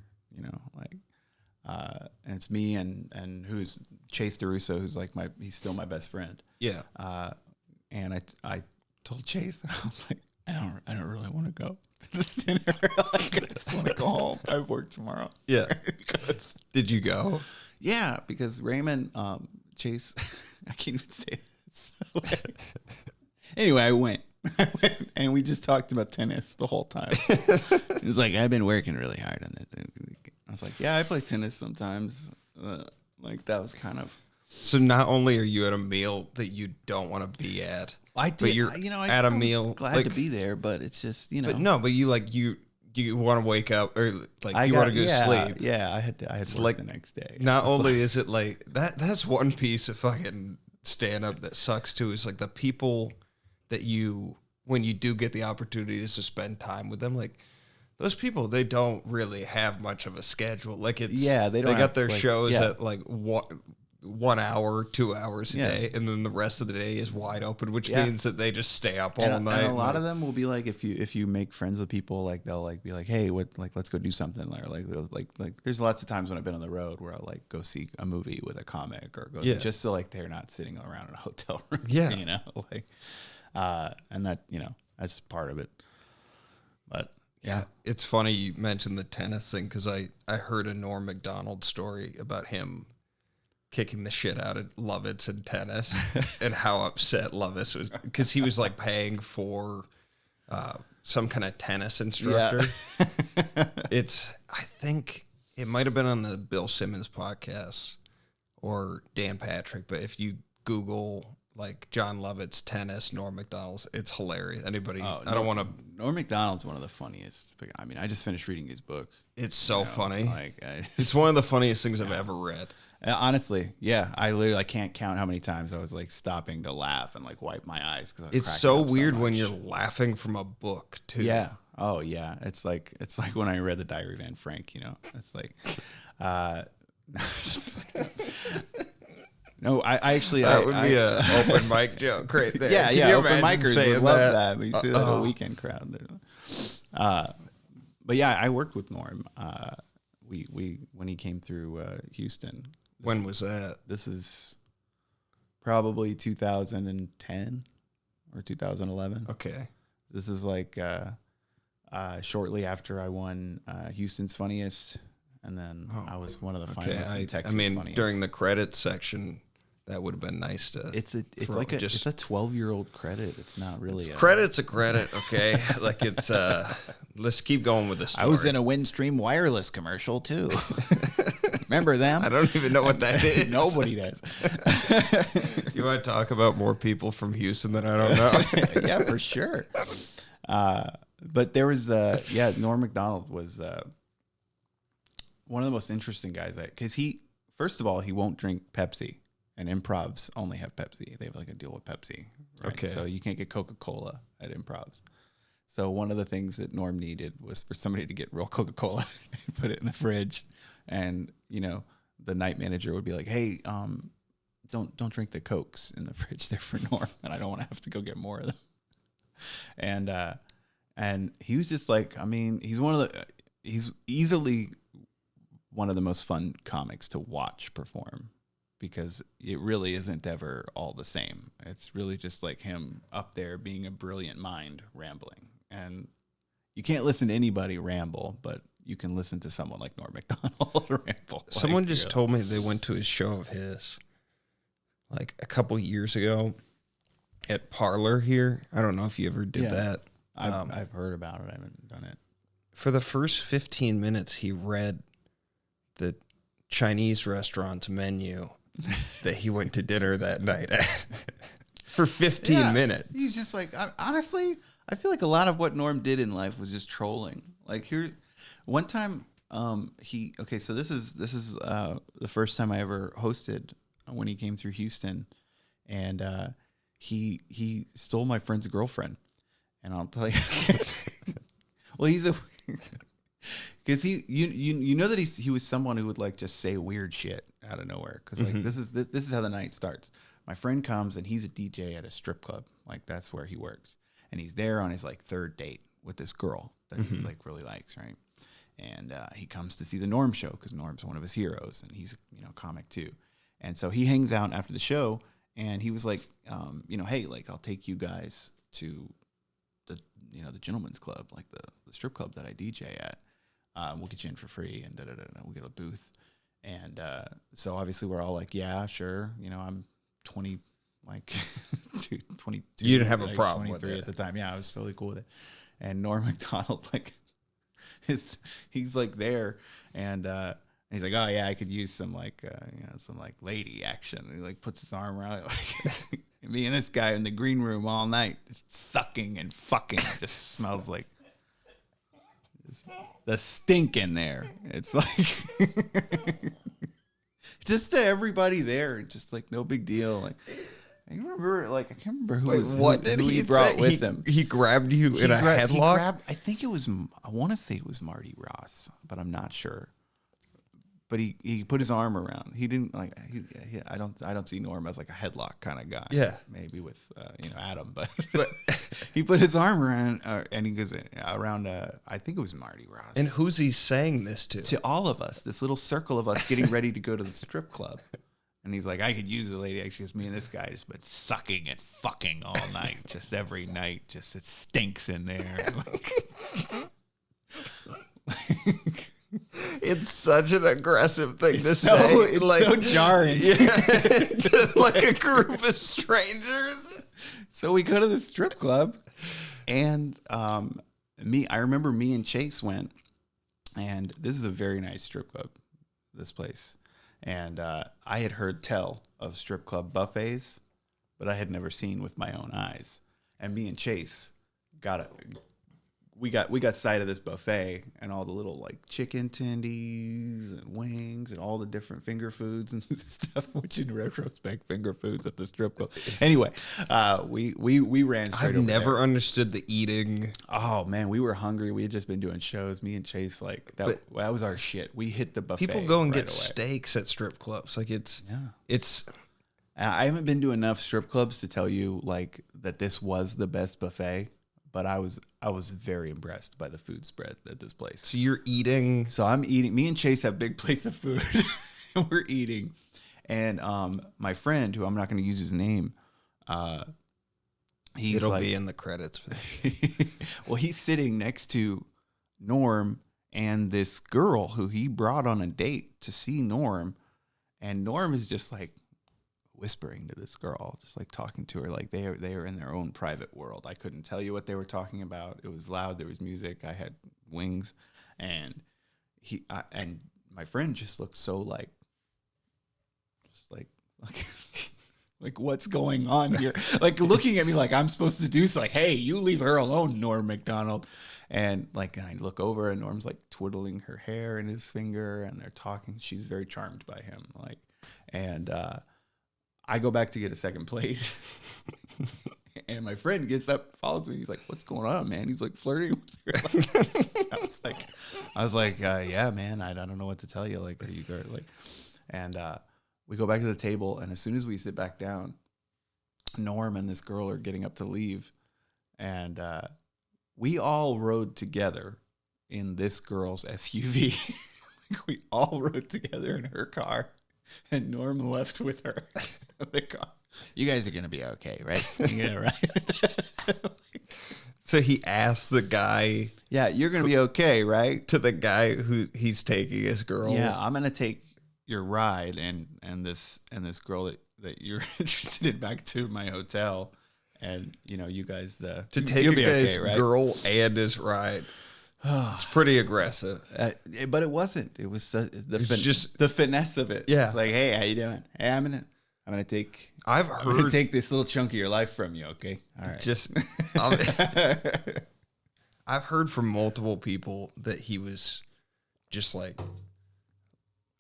And it's me and who's Chase DeRusso, who's like he's still my best friend. Yeah. And I told Chase, and I was like, I don't really want to go to this dinner. Like, I just want to go home. I have work tomorrow. Yeah. Did you go? Yeah, because Raymond, Chase, I can't even say it. Anyway, I went, and we just talked about tennis the whole time. He was like, I've been working really hard on that. I was like, yeah, I play tennis sometimes. Like, that was kind of. So not only are you at a meal that you don't want to be at, I did, but you're at a meal. Glad to be there, but it's just, But you want to wake up or like you want to go to sleep. Yeah, I had to work the next day. Not only is it like that's one piece of fucking stand up that sucks too, is like the people that when you do get the opportunity to spend time with them, like those people, they don't really have much of a schedule. Like they got their shows at like 1 hour, 2 hours a day, and then the rest of the day is wide open, which means that they just stay up all night. And a lot of them will be like, if you make friends with people, like they'll like be like, hey, let's go do something, or like there's lots of times when I've been on the road where I'll like go see a movie with a comic or go just so like they're not sitting around in a hotel room, and that that's part of it. But yeah, it's funny you mentioned the tennis thing because I heard a Norm Mcdonald story about him kicking the shit out of Lovitz in tennis and how upset Lovitz was because he was like paying for some kind of tennis instructor. Yeah. I think it might have been on the Bill Simmons podcast or Dan Patrick, but if you Google like John Lovitz tennis, Norm Macdonald's, it's hilarious. Anybody? I don't want to. Norm Macdonald's one of the funniest. I mean, I just finished reading his book. It's so funny. It's one of the funniest things I've ever read. Honestly, yeah, I can't count how many times I was like stopping to laugh and like wipe my eyes because it's so weird when you're laughing from a book too. Yeah. Oh yeah. It's like when I read the Diary of Anne Frank. It's like, no, I actually that would be an open mic joke right there. Yeah, Can yeah. you Open micers would love that. We see that at a Uh-oh. weekend crowd. But yeah, I worked with Norm. We when he came through Houston. When was that? This is probably 2010 or 2011. Okay. This is like shortly after I won Houston's Funniest, and then I was one of the finalists in Texas. Funniest. During the credits section, that would have been nice to. It's a 12-year-old credit. It's not really credit's a credit. Okay, like it's. Let's keep going with this story. I was in a Windstream Wireless commercial too. Remember them? I don't even know what that is. Nobody does. You want to talk about more people from Houston that I don't know? Yeah, for sure. But there was, Norm Macdonald was one of the most interesting guys. Because first of all, he won't drink Pepsi. And improvs only have Pepsi. They have like a deal with Pepsi. Right? Okay. So you can't get Coca-Cola at improvs. So one of the things that Norm needed was for somebody to get real Coca-Cola and put it in the fridge. And, the night manager would be like, hey, don't drink the Cokes in the fridge there for Norm. And I don't want to have to go get more of them. And he was just like, I mean, he's easily one of the most fun comics to watch perform. Because it really isn't ever all the same. It's really just like him up there being a brilliant mind rambling. And you can't listen to anybody ramble, but you can listen to someone like Norm Macdonald ramble. Someone just told me they went to a show of his like a couple years ago at Parlor here. I don't know if you ever did that. I've heard about it. I haven't done it. For the first 15 minutes, he read the Chinese restaurant's menu that he went to dinner that night for 15 minutes. He's just like, honestly, I feel like a lot of what Norm did in life was just trolling. Like one time, so this is the first time I ever hosted when he came through Houston, and he stole my friend's girlfriend, and I'll tell you, well, because you know that he was someone who would like just say weird shit out of nowhere. Because like this is how the night starts. My friend comes and he's a DJ at a strip club. Like that's where he works, and he's there on his like third date with this girl that he like really likes, right? And he comes to see the Norm show because Norm's one of his heroes, and he's a comic too. And so he hangs out after the show, and he was like, hey, like I'll take you guys to the gentleman's club, like the strip club that I DJ at. We'll get you in for free, and we'll get a booth. And so obviously we're all like, yeah, sure. I'm 20 like 22. You didn't have a like problem with 23 it at the time. Yeah, I was totally cool with it. And Norm Mcdonald, like, he's like there, and he's like, oh yeah, I could use some like some like lady action. And he like puts his arm around it, like me and this guy in the green room all night, just sucking and fucking. It just smells like the stink in there. It's like just to everybody there, just like no big deal. Like I remember, like I can't remember who he brought with him. He grabbed you in a headlock. I think it was. I want to say it was Marty Ross, but I'm not sure. But he put his arm around. He didn't like. I don't see Norm as like a headlock kind of guy. Yeah, maybe with Adam, but he put his arm around and he goes around. I think it was Marty Ross. And who's he saying this to? To all of us, this little circle of us getting ready to go to the strip club. And he's like, I could use a lady. Actually, because me and this guy just been sucking and fucking all night, just every night. Just it stinks in there. It's such an aggressive thing to say. It's like, so jarring. Yeah, just like a group of strangers. So we go to the strip club, and I remember me and Chase went, and this is a very nice strip club, this place. And I had heard tell of strip club buffets, but I had never seen with my own eyes. And me and Chase we got sight of this buffet and all the little like chicken tendies and wings and all the different finger foods and stuff, which in retrospect, finger foods at the strip club. Anyway, we ran straight over I've never there. understood the eating. Oh man, we were hungry. We had just been doing shows. Me and Chase, like that was our shit. We hit the buffet. People go and right get away. steaks at strip clubs. Like it's. I haven't been to enough strip clubs to tell you like that this was the best buffet, but I was very impressed by the food spread at this place. So you're eating. So I'm eating. Me and Chase have big plates of food, and we're eating. And my friend, who I'm not going to use his name, It'll be in the credits. Well, he's sitting next to Norm and this girl who he brought on a date to see Norm, and Norm is just like whispering to this girl, just like talking to her, like they are in their own private world. I couldn't tell you what they were talking about. It was loud. There was music. I had wings, and and my friend just looked so like like what's going on here? Like looking at me like I'm supposed to do so. Like, hey, you leave her alone, Norm Mcdonald. And like I look over and Norm's like twiddling her hair in his finger, and they're talking. She's very charmed by him. Like, and I go back to get a second plate, and my friend gets up, follows me. He's like, "What's going on, man?" He's like flirting with her. I was like, "Yeah, man. I don't know what to tell you." Like, you go like, and we go back to the table, and as soon as we sit back down, Norm and this girl are getting up to leave, and we all rode together in this girl's SUV. Like, we all rode together in her car, and Norm left with her. The car. You guys are gonna be okay, right? Yeah, right. So he asked the guy, "Yeah, you're gonna be okay, right?" To the guy who he's taking his girl. Yeah, I'm gonna take your ride and this girl that you're interested in back to my hotel, and you guys to take a guy's girl and his ride. It's pretty aggressive, but it wasn't. It was just the finesse of it. Yeah, it's like, hey, how you doing? Hey, I'm gonna take. I'm gonna take this little chunk of your life from you. Okay, all right. I've heard from multiple people that he was just like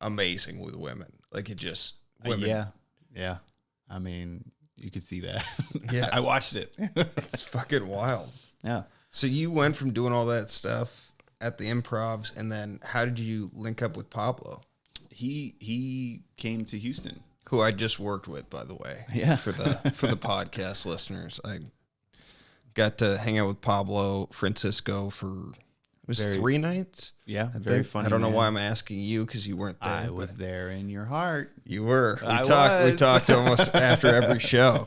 amazing with women. Like it just women. Yeah. I mean, you could see that. Yeah, I watched it. It's fucking wild. Yeah. So you went from doing all that stuff at the improvs, and then how did you link up with Pablo? He came to Houston, who I just worked with, by the way. Yeah. For the podcast listeners, I got to hang out with Pablo Francisco for 3 nights. Yeah, very funny. I don't know why I'm asking you because you weren't there. I was there in your heart. You were. We talked almost after every show.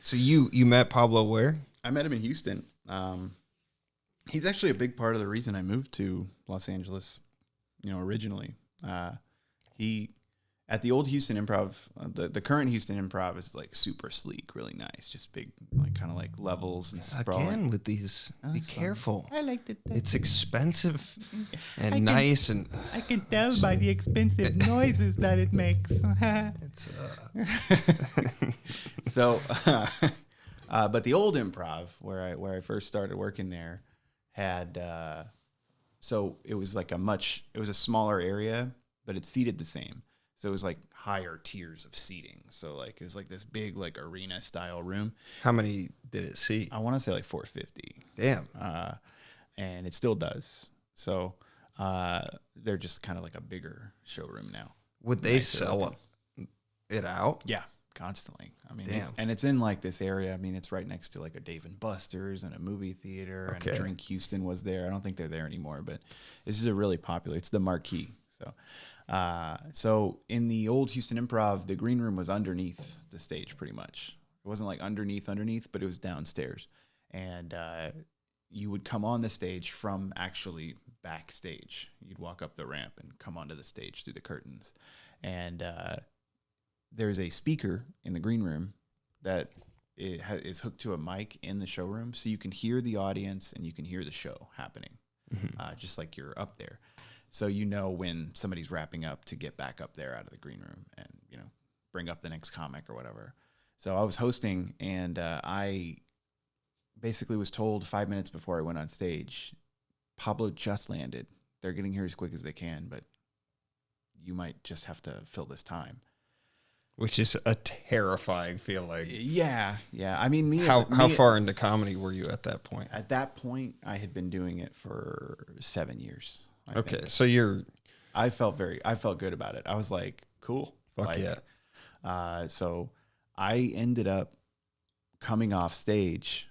So you met Pablo where? I met him in Houston. He's actually a big part of the reason I moved to Los Angeles, originally. At the old Houston Improv, the current Houston Improv is like super sleek, really nice, just big, like kind of like levels and sprawling. Again with these, be careful. I like the. It's expensive and nice, and I can tell by the expensive noises that it makes. it's So, but the old Improv, where I first started working there, had so it was like it was a smaller area, but it seated the same. So it was like higher tiers of seating. So like it was like this big like arena style room. how many did it seat? I want to say like 450. Damn. And it still does. So they're just kind of like a bigger showroom now. Would they sell it out? Yeah, constantly. I mean, Damn. it's in like this area. I mean, it's right next to like a Dave and Buster's and a movie theater. Okay. And Drink Houston was there. I don't think they're there anymore, but this is a really popular. It's the marquee. So in the old Houston Improv, the green room was underneath the stage pretty much. It wasn't like underneath, but it was downstairs. And you would come on the stage from actually backstage. You'd walk up the ramp and come onto the stage through the curtains. And there's a speaker in the green room that is hooked to a mic in the showroom. So you can hear the audience and you can hear the show happening, just like you're up there. So you know when somebody's wrapping up to get back up there out of the green room and, you know, bring up the next comic or whatever. So I was hosting, and I basically was told 5 minutes before I went on stage, Pablo just landed. They're getting here as quick as they can, but you might just have to fill this time. Which is a terrifying feeling. Yeah. I mean, How far into comedy were you at that point? At that point, I had been doing it for 7 years. I think. So I felt good about it. I was like, cool. Fuck yeah. So I ended up coming off stage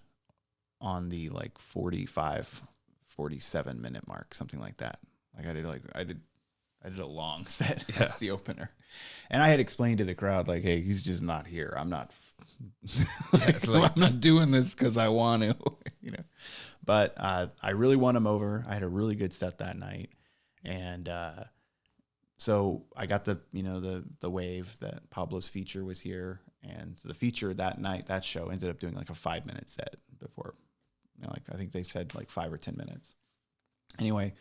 on the like 45, 47 minute mark, something like that. Like I did a long set as the opener. And I had explained to the crowd, like, hey, he's just not here. I'm not I'm not doing this because I want to, you know. But I really won him over. I had a really good set that night. And so I got the wave that Pablo's feature was here. And the feature that night, that show ended up doing like a 5-minute set before, you know, like I think they said like 5 or 10 minutes. Anyway,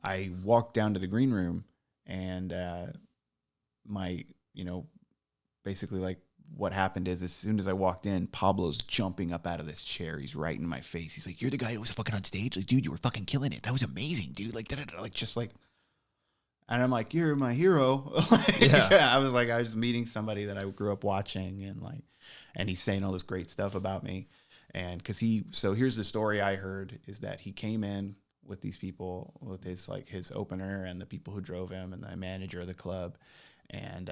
I walked down to the green room, and basically like what happened is as soon as I walked in, Pablo's jumping up out of this chair. He's right in my face. He's like, "You're the guy who was fucking on stage? Like, dude, you were fucking killing it. That was amazing, dude." Like, like just like, and I'm like, "You're my hero." I was meeting somebody that I grew up watching, and he's saying all this great stuff about me. And so here's the story I heard is that he came in with these people, with his opener and the people who drove him and the manager of the club. And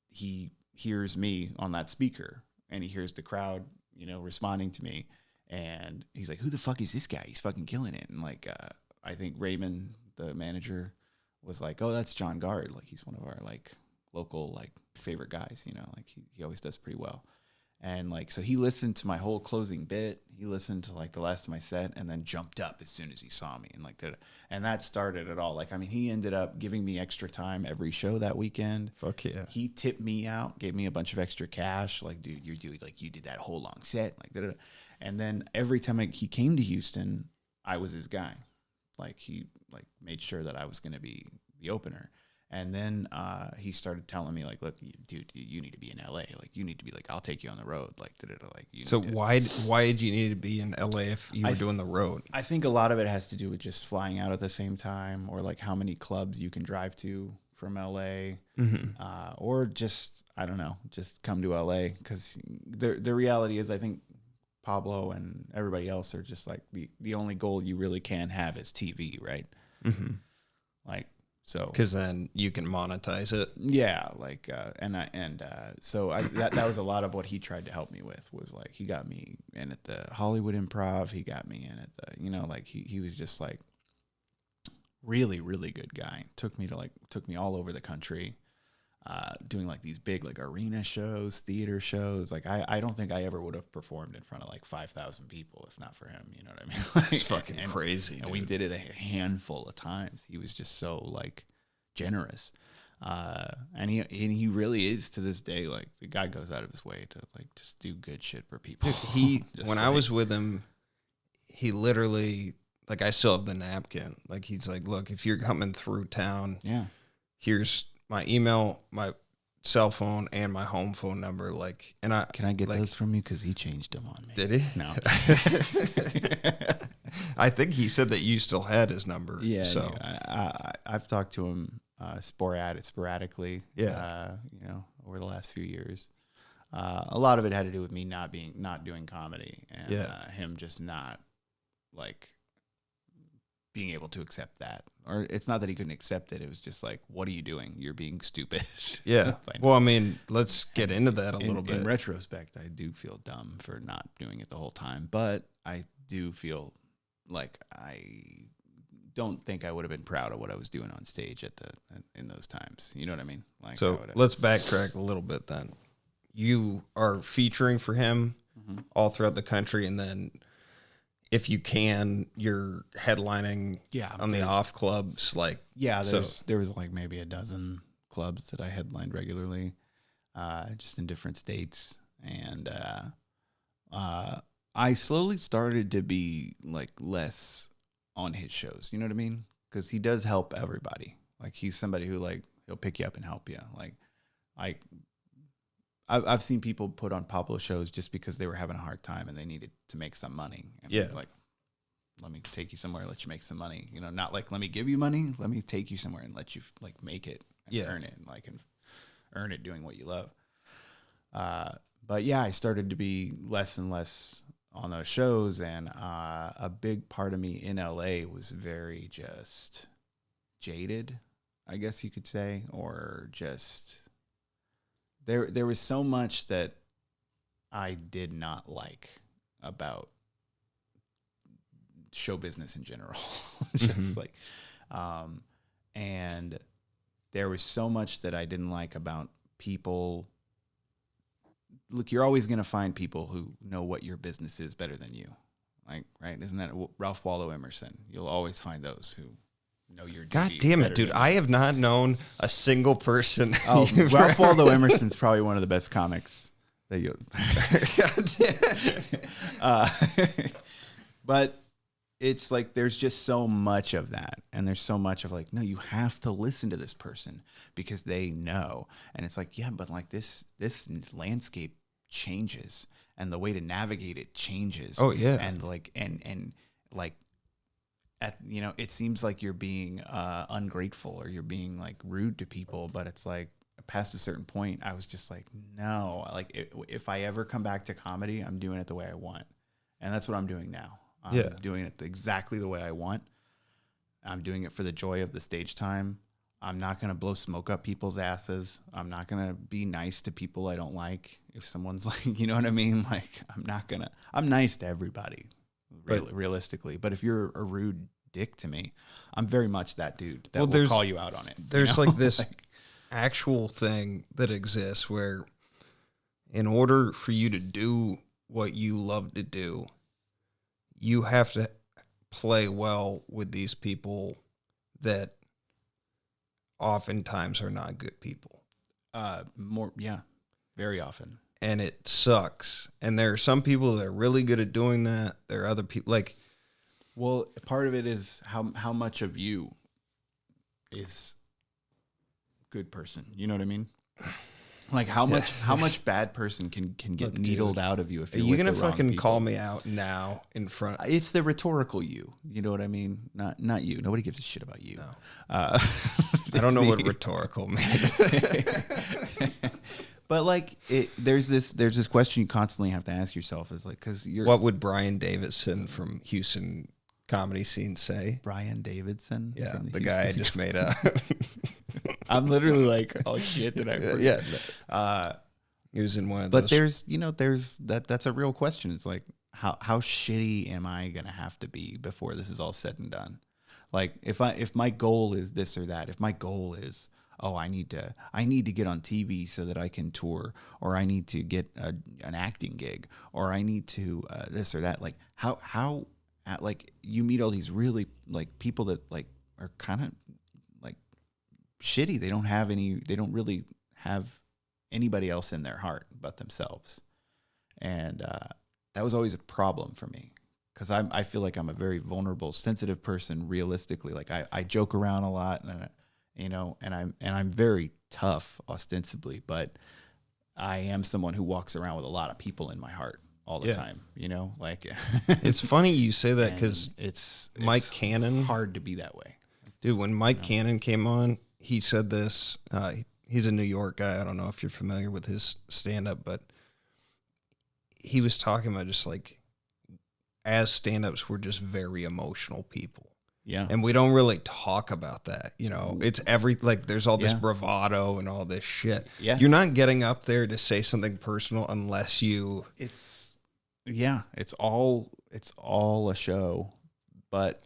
he hears me on that speaker, and he hears the crowd, you know, responding to me. And he's like, "Who the fuck is this guy? He's fucking killing it." And like, I think Raymond, the manager, was like, "Oh, that's John Gard. Like, he's one of our like local like favorite guys, you know, like he always does pretty well." And like, so he listened to my whole closing bit. He listened to like the last of my set, and then jumped up as soon as he saw me, and like and that started it all. Like, I mean, he ended up giving me extra time every show that weekend. Fuck yeah. He tipped me out, gave me a bunch of extra cash. Like, dude, you did that whole long set. Like, and then every time he came to Houston, I was his guy. Like, he like made sure that I was going to be the opener. And then he started telling me, like, "Look, dude, you need to be in LA. Like, you need to be like, I'll take you on the road. Like, So why did you need to be in LA if you were doing the road? I think a lot of it has to do with just flying out at the same time, or like how many clubs you can drive to from LA, or just, I don't know, just come to LA. Because the reality is, I think Pablo and everybody else are just like the only goal you really can have is TV, right? Mm-hmm. Like. So, because then you can monetize it. Yeah, like so that was a lot of what he tried to help me with, was like he got me in at the Hollywood Improv. He got me in at the, you know, like he was just like really, really good guy. Took me all over the country, doing like these big like arena shows, theater shows. Like I don't think I ever would have performed in front of like 5,000 people if not for him. You know what I mean? Like, it's fucking crazy. And we did it a handful of times. He was just so like generous. And he really is, to this day, like, the guy goes out of his way to, like, just do good shit for people. When I was with him, he literally, like, I still have the napkin. Like, he's like, look, if you're coming through town, here's my email, my cell phone, and my home phone number. Like, and can I get those from you? Because he changed them on me. Did he? No. I think he said that you still had his number. Yeah. So I've talked to him sporadically. Yeah. Over the last few years. A lot of it had to do with me not doing comedy, and him just not, like, being able to accept that. Or it's not that he couldn't accept it. It was just like, what are you doing? You're being stupid. Yeah. Well, I mean, let's get into that a little bit. In retrospect, I do feel dumb for not doing it the whole time, but I do feel like I don't think I would have been proud of what I was doing on stage in those times. You know what I mean? Like, so let's backtrack a little bit then. You are featuring for him all throughout the country, and then if you can, you're headlining on the off clubs. Like, there was like maybe a dozen clubs that I headlined regularly, just in different states. And I slowly started to be, like, less on his shows. You know what I mean? Because he does help everybody. Like, he's somebody who, like, he'll pick you up and help you. Like, I've seen people put on Pablo shows just because they were having a hard time and they needed to make some money. And like, let me take you somewhere, let you make some money. You know, not like, let me give you money, let me take you somewhere and let you, like, make it and earn it, and, like, and earn it doing what you love. But yeah, I started to be less and less on those shows, and a big part of me in LA was very just jaded, I guess you could say, or just there was so much that I did not like about show business in general. Just like, and there was so much that I didn't like about people. Look, you're always going to find people who know what your business is better than you. Like, right? Isn't that Ralph Waldo Emerson? You'll always find those who know your duty. God damn it, dude. I have not known a single person. Oh, Ralph Waldo Emerson's probably one of the best comics that you. But it's like, there's just so much of that. And there's so much of, like, no, you have to listen to this person because they know. And it's like, yeah, but, like, this landscape changes and the way to navigate it changes. Oh yeah. And like, and like, it seems like you're being ungrateful or you're being, like, rude to people, but it's like, past a certain point, I was just like, no, like, if I ever come back to comedy, I'm doing it the way I want. And that's what I'm doing now. I'm doing it exactly the way I want. I'm doing it for the joy of the stage time. I'm not going to blow smoke up people's asses. I'm not going to be nice to people I don't like. If someone's like, you know what I mean? Like, I'm nice to everybody, realistically. But if you're a rude dick to me, I'm very much that dude that will call you out on it. There's like this actual thing that exists where, in order for you to do what you love to do, you have to play well with these people that oftentimes are not good people. Very often. And it sucks. And there are some people that are really good at doing that. There are other people, like, well, part of it is how much of you is good person. You know what I mean? Like, how much bad person can get needled out of you if you're you gonna the wrong fucking people? call me out now in front? It's the rhetorical you. You know what I mean? Not you. Nobody gives a shit about you. No. I don't know what rhetorical means. But, like, there's this question you constantly have to ask yourself, is like, because you're, what would Brian Davidson from Houston comedy scene say? Brian Davidson? Yeah, the guy I just made up. I'm literally like, oh shit, did I forget? Yeah. He was in one of those. But there's that's a real question. It's like, how shitty am I gonna have to be before this is all said and done? Like, if my goal is this or that, if my goal is, oh, I need to get on TV so that I can tour, or I need to get an acting gig, or I need to this or that. Like, how like, you meet all these really, like, people that, like, are kind of, like, shitty. They don't really have anybody else in their heart but themselves. And that was always a problem for me, because I feel like I'm a very vulnerable, sensitive person. Realistically, like I joke around a lot, and I'm very tough ostensibly, but I am someone who walks around with a lot of people in my heart all the time. Like it's funny you say that, because it's Mike Cannon, hard to be that way, dude. When Mike Cannon came on, he said this. He's a New York guy. I don't know if you're familiar with his stand-up, but he was talking about just like, as stand-ups, we're just very emotional people. Yeah. And we don't really talk about that. It's there's all this bravado and all this shit. Yeah. You're not getting up there to say something personal unless you... It's all a show. But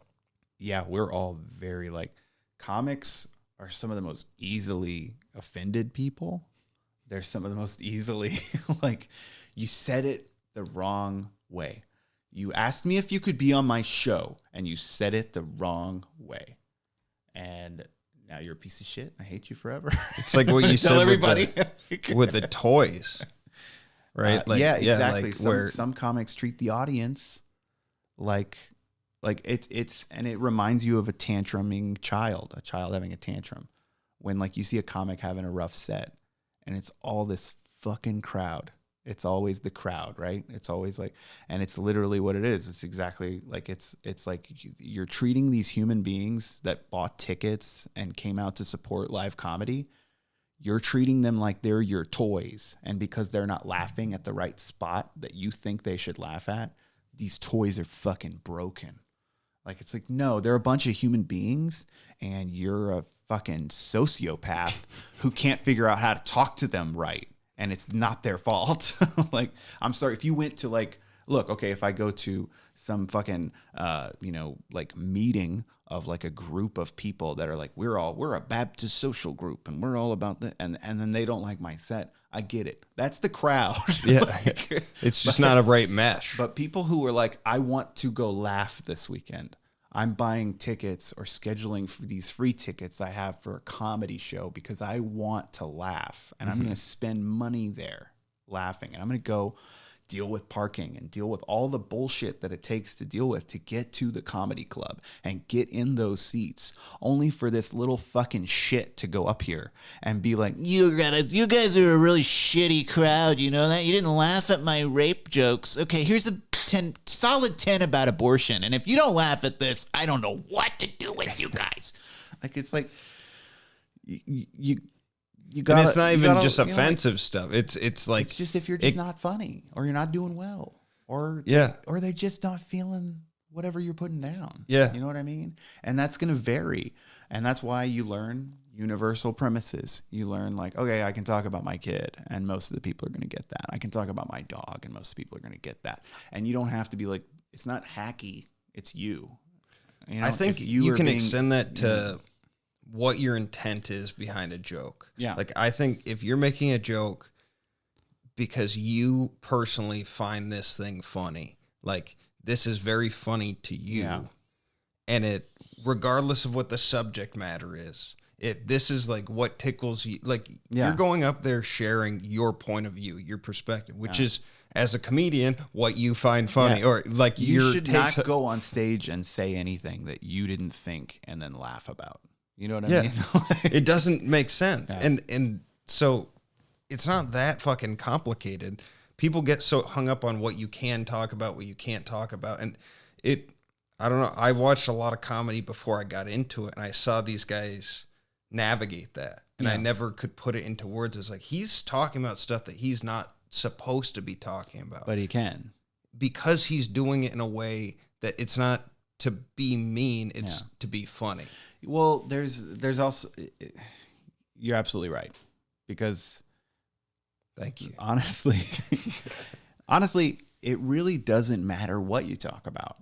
yeah, we're all very like, comics are some of the most easily offended people. They're some of the most easily like, you said it the wrong way. You asked me if you could be on my show, and you said it the wrong way. And now you're a piece of shit. I hate you forever. It's like what you said everybody with the toys, right? Yeah, exactly. Like some comics treat the audience like it's and it reminds you of a tantruming child, a child having a tantrum. When like you see a comic having a rough set, and it's all this fucking crowd. It's always the crowd, right? It's always like, and it's literally what it is. It's exactly like, it's like you're treating these human beings that bought tickets and came out to support live comedy. You're treating them like they're your toys. And because they're not laughing at the right spot that you think they should laugh at, these toys are fucking broken. Like, it's like, no, they're a bunch of human beings, and you're a fucking sociopath who can't figure out how to talk to them right. And it's not their fault. Like, I'm sorry, if you went to like, look, okay, if I go to some fucking, like meeting of like a group of people that are like, we're a Baptist social group, and we're all about that. And then they don't like my set. I get it. That's the crowd. Yeah. Like, it's just not a right mesh. But people who are like, I want to go laugh this weekend. I'm buying tickets or scheduling for these free tickets I have for a comedy show because I want to laugh, and I'm going to spend money there laughing, and I'm going to go deal with parking and deal with all the bullshit that it takes to deal with to get to the comedy club and get in those seats, only for this little fucking shit to go up here and be like, you guys are a really shitty crowd, you know that? You didn't laugh at my rape jokes. Okay, here's a solid 10 about abortion, and if you don't laugh at this, I don't know what to do with you guys. Like, it's like you got. And it's not even just offensive stuff. It's like, it's just if you're just not funny, or you're not doing well, or or they're just not feeling whatever you're putting down. Yeah, you know what I mean. And that's going to vary, and that's why you learn universal premises. You learn like, okay, I can talk about my kid, and most of the people are going to get that. I can talk about my dog, and most people are going to get that. And you don't have to be like, it's not hacky. It's you. I think you can extend that to what your intent is behind a joke. Yeah. Like, I think if you're making a joke because you personally find this thing funny, like, this is very funny to you, and it, regardless of what the subject matter is, if this is like what tickles you, like, you're going up there sharing your point of view, your perspective, which is, as a comedian, what you find funny, or like you should not go on stage and say anything that you didn't think and then laugh about. You know what I mean? It doesn't make sense. Yeah. And so it's not that fucking complicated. People get so hung up on what you can talk about, what you can't talk about. And I don't know. I watched a lot of comedy before I got into it, and I saw these guys navigate that. And I never could put it into words. It's like, he's talking about stuff that he's not supposed to be talking about. But he can. Because he's doing it in a way that it's not to be mean, it's to be funny. Well, there's also, you're absolutely right, because thank you. Honestly, it really doesn't matter what you talk about,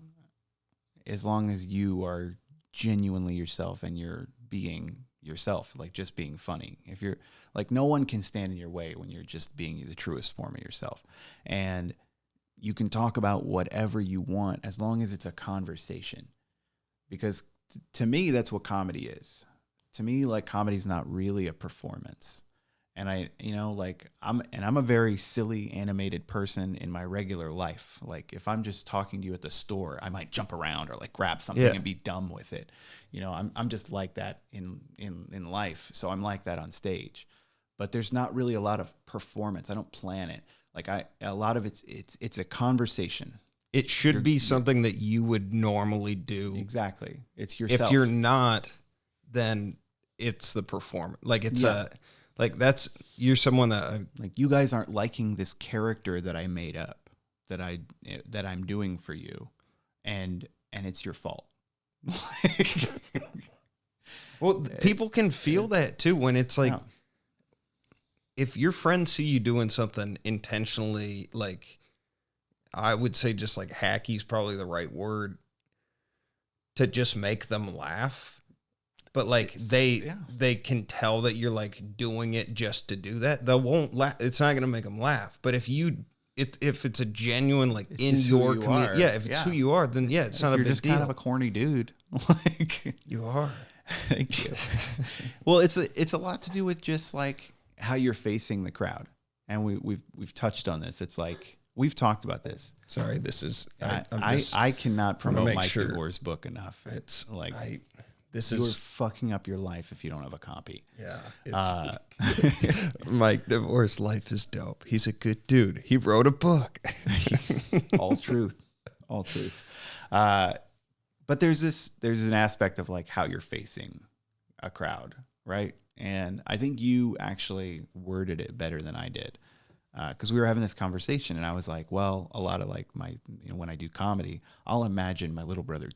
as long as you are genuinely yourself and you're being yourself, like just being funny. If you're like, no one can stand in your way when you're just being the truest form of yourself, and you can talk about whatever you want as long as it's a conversation, because to me, that's what comedy is. to me, like, comedy's not really a performance. And I'm a very silly, animated person in my regular life. Like, if I'm just talking to you at the store, I might jump around or like grab something and be dumb with it. I'm just like that in life. So I'm like that on stage. But there's not really a lot of performance. I don't plan it. Like, a lot of it's a conversation. It should be something that you would normally do. Exactly. It's yourself. If you're not, then it's the performance. Like, it's you're someone that like, you guys aren't liking this character that I made up, that I'm doing for you, and it's your fault. Well, people can feel that too when it's like, if your friends see you doing something intentionally, like, I would say just like hacky is probably the right word to just make them laugh. But like they can tell that you're like doing it just to do that. They won't laugh. It's not going to make them laugh. But if it's a genuine, like, it's in your community, if it's who you are, then it's not a big deal. You're just kind of a corny dude. Like, you are. Thank you. Well, it's a lot to do with just like how you're facing the crowd, and we've touched on this. It's like, we've talked about this. Sorry, this is I cannot promote Mike DeVore's book enough. It's like you're fucking up your life if you don't have a copy. Yeah, Mike DeVore's life is dope. He's a good dude. He wrote a book. All truth. But there's an aspect of like how you're facing a crowd, right? And I think you actually worded it better than I did. Because we were having this conversation, and I was like, well, a lot of like when I do comedy, I'll imagine my little brother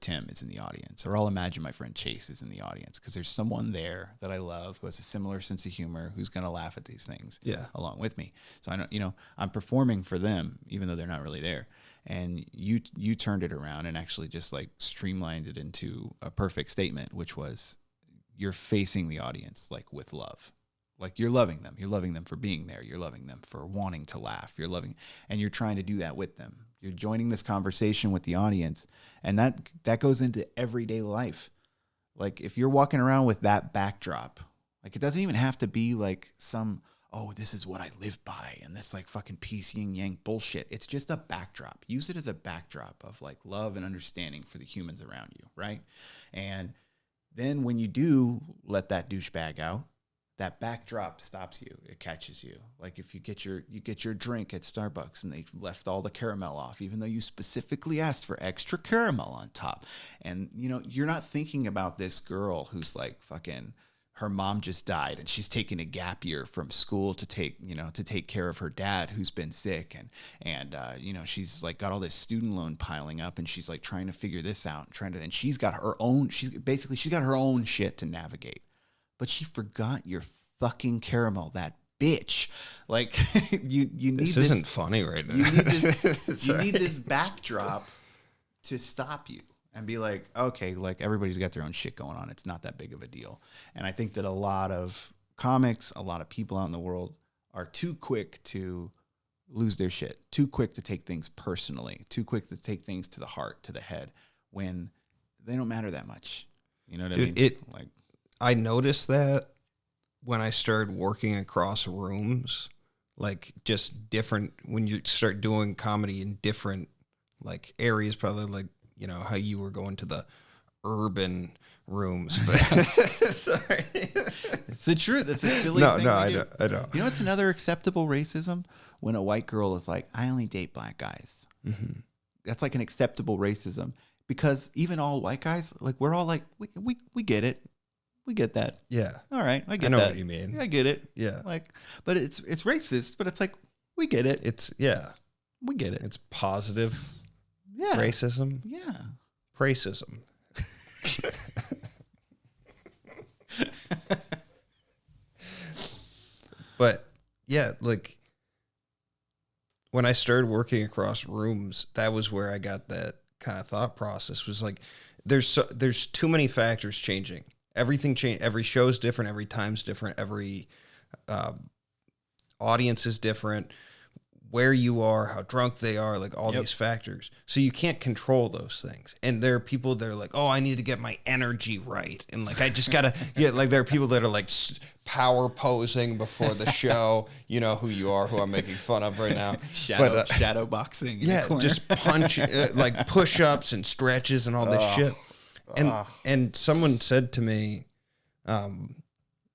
Tim is in the audience, or I'll imagine my friend Chase is in the audience, because there's someone there that I love who has a similar sense of humor, who's going to laugh at these things along with me. So I know, I'm performing for them, even though they're not really there. And you turned it around and actually just like streamlined it into a perfect statement, which was, you're facing the audience like with love. Like, you're loving them. You're loving them for being there. You're loving them for wanting to laugh. And you're trying to do that with them. You're joining this conversation with the audience. And that goes into everyday life. Like, if you're walking around with that backdrop, like, it doesn't even have to be like some, oh, this is what I live by, and this like fucking peace yin yang bullshit. It's just a backdrop. Use it as a backdrop of like love and understanding for the humans around you, right? And then when you do let that douchebag out, that backdrop stops you. It catches you. Like, if you get your drink at Starbucks and they left all the caramel off, even though you specifically asked for extra caramel on top. And, you're not thinking about this girl who's like fucking, her mom just died and she's taking a gap year from school to take care of her dad who's been sick. And she's like got all this student loan piling up, and she's like trying to figure this out and she's got her own shit to navigate. But she forgot your fucking caramel, that bitch. Like, you need this. This isn't funny right now. You need this backdrop to stop you and be like, okay, like, everybody's got their own shit going on. It's not that big of a deal. And I think that a lot of comics, a lot of people out in the world are too quick to lose their shit, too quick to take things personally, too quick to take things to the heart, to the head, when they don't matter that much. You know what I mean? I noticed that when I started working across rooms, like, just different, when you start doing comedy in different like areas, probably like, how you were going to the urban rooms, but sorry. It's the truth. It's a silly thing. I know. You know what's another acceptable racism? When a white girl is like, I only date black guys. Mm-hmm. That's like an acceptable racism, because even all white guys, like, we're all like, we get it. We get that. Yeah. All right. I know what you mean. I get it. Yeah. Like, but it's racist, but it's like, we get it. We get it. It's positive. Yeah. Racism. Yeah. Racism. But yeah, like, when I started working across rooms, that was where I got that kind of thought process, was like, there's too many factors changing. Everything change. Every show is different. Every time's different. Every audience is different. where you are, how drunk they are, like all these factors. So you can't control those things. And there are people that are like, oh, I need to get my energy right. And like, I just got to get, like, there are people that are like power posing before the show. You know who you are, who I'm making fun of right now. Shadow boxing. Yeah, just punch, like push-ups and stretches and all this shit. And someone said to me,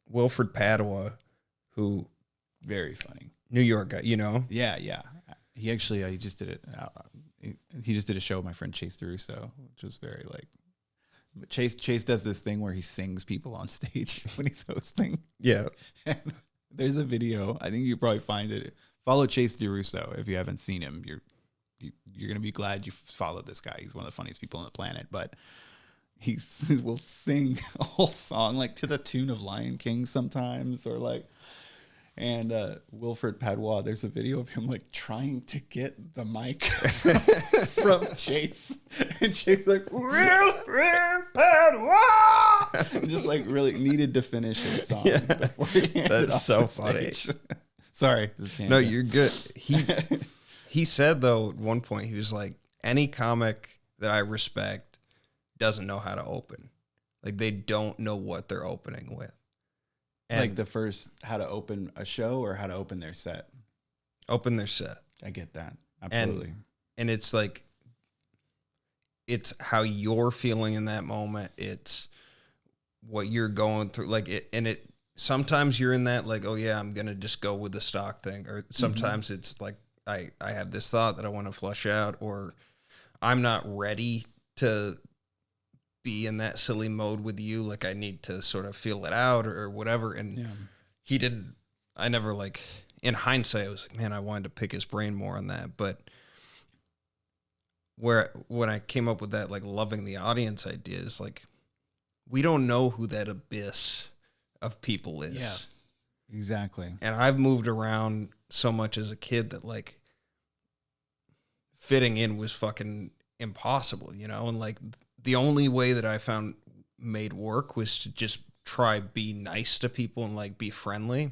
Wilfred Padua, who... Very funny. New York guy, you know? Yeah. He actually, he just did it. He just did a show with my friend Chase DeRusso, which was very like, Chase does this thing where he sings people on stage when he's hosting. Yeah. And there's a video. I think you probably find it. Follow Chase DeRusso. If you haven't seen him, you're going to be glad you followed this guy. He's one of the funniest people on the planet, but he will sing a whole song like to the tune of Lion King sometimes, or like, and Wilfred Padua, there's a video of him like trying to get the mic from Chase, and Chase like, Wilfred Padua, and just like really needed to finish his song before he handed That's off so the funny. stage. Sorry. No, you're good. He said though at one point, he was like, any comic that I respect doesn't know how to open. Like they don't know what they're opening with. And like the first, how to open a show or how to open their set. Open their set. I get that. Absolutely. And it's like, it's how you're feeling in that moment. It's what you're going through. Like it, and it, sometimes you're in that like, oh yeah, I'm going to just go with the stock thing. Or sometimes it's like, I have this thought that I want to flush out, or I'm not ready to be in that silly mode with you. Like I need to sort of feel it out or whatever. And he didn't, I never like, in hindsight, I was like, man, I wanted to pick his brain more on that. But when I came up with that, like loving the audience idea is like, we don't know who that abyss of people is. Yeah, exactly. And I've moved around so much as a kid that like fitting in was fucking impossible, you know? And like, the only way that I found made work was to just try be nice to people and like be friendly.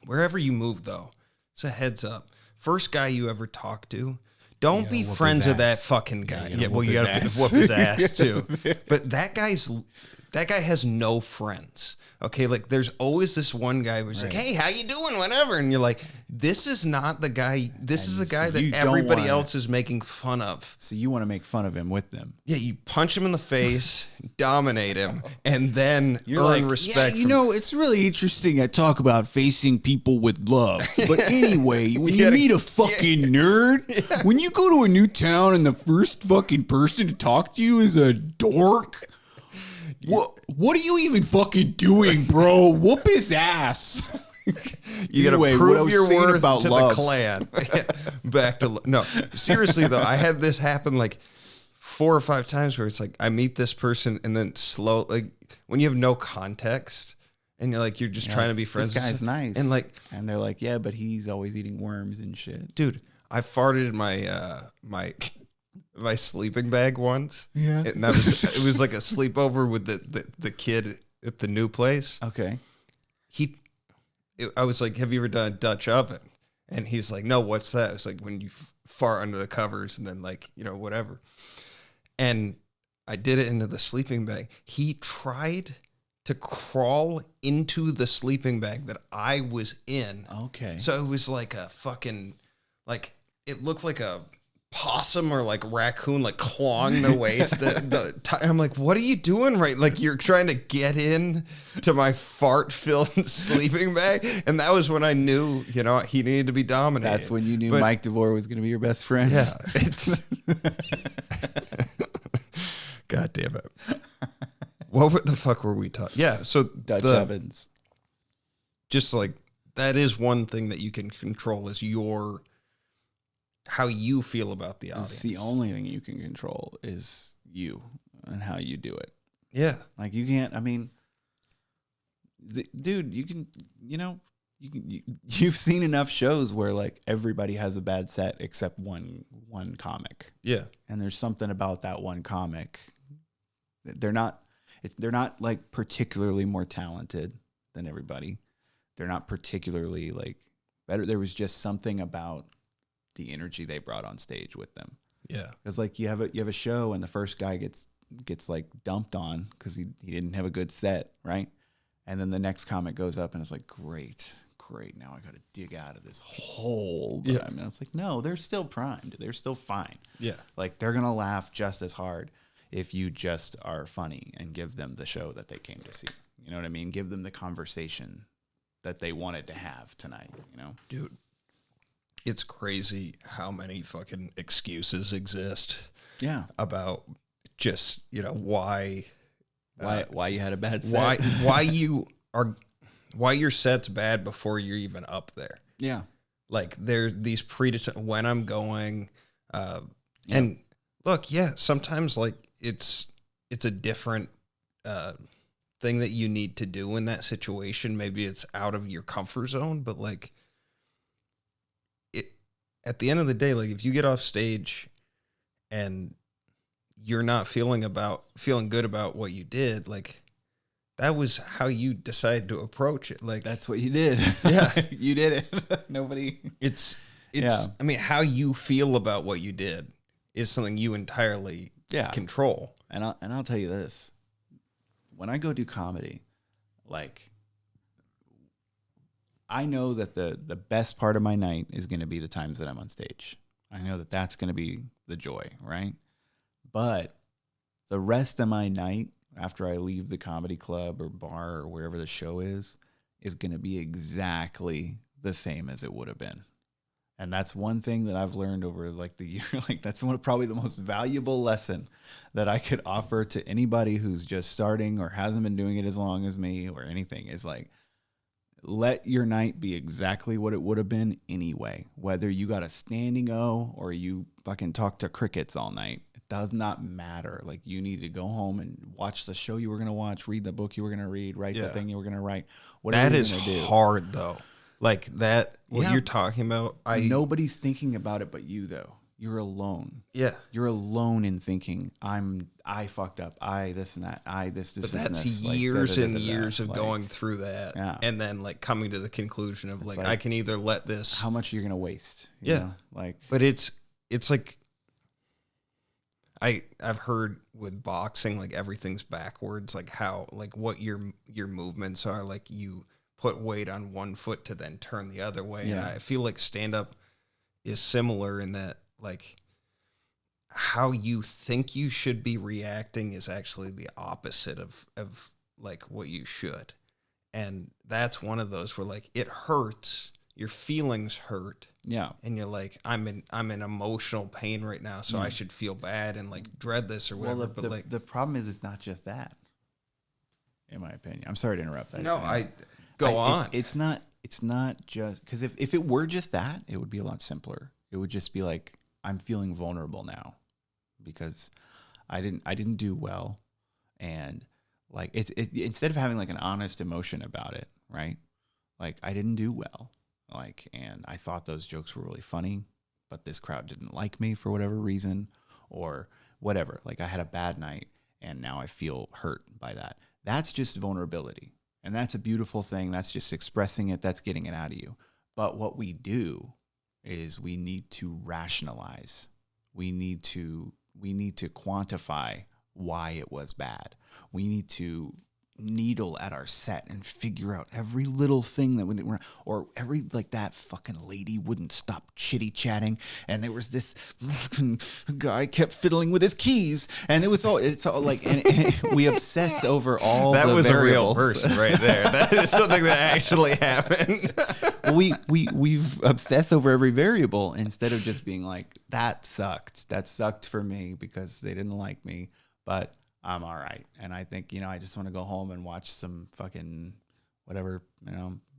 Wherever you move though, it's a heads up. First guy you ever talk to, don't be friends with that fucking guy. Yeah, well, you gotta whoop his ass too. But that guy has no friends. Okay, like there's always this one guy who's like, hey, how you doing? Whatever. And you're like, this is not the guy. This is a guy that everybody else is making fun of. So you want to make fun of him with them. Yeah, you punch him in the face, dominate him, and then earn respect. Yeah, you know, it's really interesting. I talk about facing people with love. But anyway, when you meet a fucking nerd, when you go to a new town and the first fucking person to talk to you is a dork, what are you even fucking doing, bro? Whoop his ass. You gotta prove your worth to the clan. Back to no. Seriously though, I had this happen like 4 or 5 times where it's like I meet this person and then slow, like when you have no context and you're like you're just trying to be friends. This guy's nice, and they're like, yeah, but he's always eating worms and shit. Dude, I farted in my sleeping bag once. Yeah, and that was it was like a sleepover with the kid at the new place. Okay, I was like, have you ever done a Dutch oven? And he's like, no, what's that? It's like when you fart under the covers and then like, you know, whatever. And I did it into the sleeping bag. He tried to crawl into the sleeping bag that I was in. Okay. So it was like a fucking, like, it looked like a possum or like raccoon, like clawing their way to I'm like, what are you doing? Right? Like you're trying to get in to my fart filled sleeping bag. And that was when I knew, you know, he needed to be dominated. That's when you knew Mike DeVore was going to be your best friend. Yeah. It's God damn it. What the fuck were we talking? Yeah. So Dutch ovens. Just like that is one thing that you can control is how you feel about the audience. It's the only thing you can control is you and how you do it. Yeah. Like you can't, I mean, dude, you can, you know, you've seen enough shows where like everybody has a bad set except one comic. Yeah. And there's something about that one comic. They're not like particularly more talented than everybody. They're not particularly like better. There was just something about the energy they brought on stage with them. Yeah. It's like you have a show and the first guy gets like dumped on because he didn't have a good set, right? And then the next comic goes up and it's like, great. Now I got to dig out of this hole. Yeah. And I was like, no, they're still primed. They're still fine. Yeah. Like they're going to laugh just as hard if you just are funny and give them the show that they came to see. You know what I mean? Give them the conversation that they wanted to have tonight, you know? Dude, it's crazy how many fucking excuses exist. Yeah. About just, why you had a bad set. Why your set's bad before you're even up there. Yeah. Like there's these when I'm going, and look, sometimes like it's a different thing that you need to do in that situation. Maybe it's out of your comfort zone, but like at the end of the day, like if you get off stage and you're not feeling good about what you did, like that was how you decided to approach it. Like that's what you did. Yeah. You did it. Nobody. It's I mean, how you feel about what you did is something you entirely control. And I'll tell you this. When I go do comedy, like I know that the best part of my night is going to be the times that I'm on stage. I know that that's going to be the joy, right? But the rest of my night after I leave the comedy club or bar or wherever the show is going to be exactly the same as it would have been. And that's one thing that I've learned over like the year. Like that's probably the most valuable lesson that I could offer to anybody who's just starting or hasn't been doing it as long as me or anything is like, let your night be exactly what it would have been anyway. Whether you got a standing O or you fucking talk to crickets all night, it does not matter. Like you need to go home and watch the show you were going to watch, read the book you were going to read, write the thing you were going to write. Whatever that is hard though. Like that, what you're talking about. Nobody's thinking about it but you though. You're alone. Yeah. You're alone in thinking, I fucked up. This and that. This, but that's this. years like, and years of going through that. Yeah. And then like coming to the conclusion of like I can either let this. How much you're going to waste. You know? Like, but it's like, I've heard with boxing, like everything's backwards, like how, like what your movements are, like you put weight on one foot to then turn the other way. Yeah. And I feel like stand up is similar in that, like how you think you should be reacting is actually the opposite of like what you should. And that's one of those where like it hurts, your feelings hurt. Yeah. And you're like, I'm in emotional pain right now, so I should feel bad and like dread this or whatever. Well, but like the problem is it's not just that, in my opinion. I'm sorry to interrupt. No, go on. It's not just because if it were just that, it would be a lot simpler. It would just be like, I'm feeling vulnerable now because I didn't do well. And like it instead of having like an honest emotion about it, right? Like I didn't do well. Like, and I thought those jokes were really funny, but this crowd didn't like me for whatever reason or whatever. Like I had a bad night and now I feel hurt by that. That's just vulnerability. And that's a beautiful thing. That's just expressing it. That's getting it out of you. But what we do is we need to rationalize. We need to quantify why it was bad. We need to needle at our set and figure out every little thing that we didn't, or every, like that fucking lady wouldn't stop chitty chatting. And there was this guy kept fiddling with his keys and it's all like, and we obsess over all that the was variables. A real person right there. That is something that actually happened. We've obsessed over every variable instead of just being like, that sucked. That sucked for me because they didn't like me, but I'm all right. And I think, I just want to go home and watch some fucking whatever,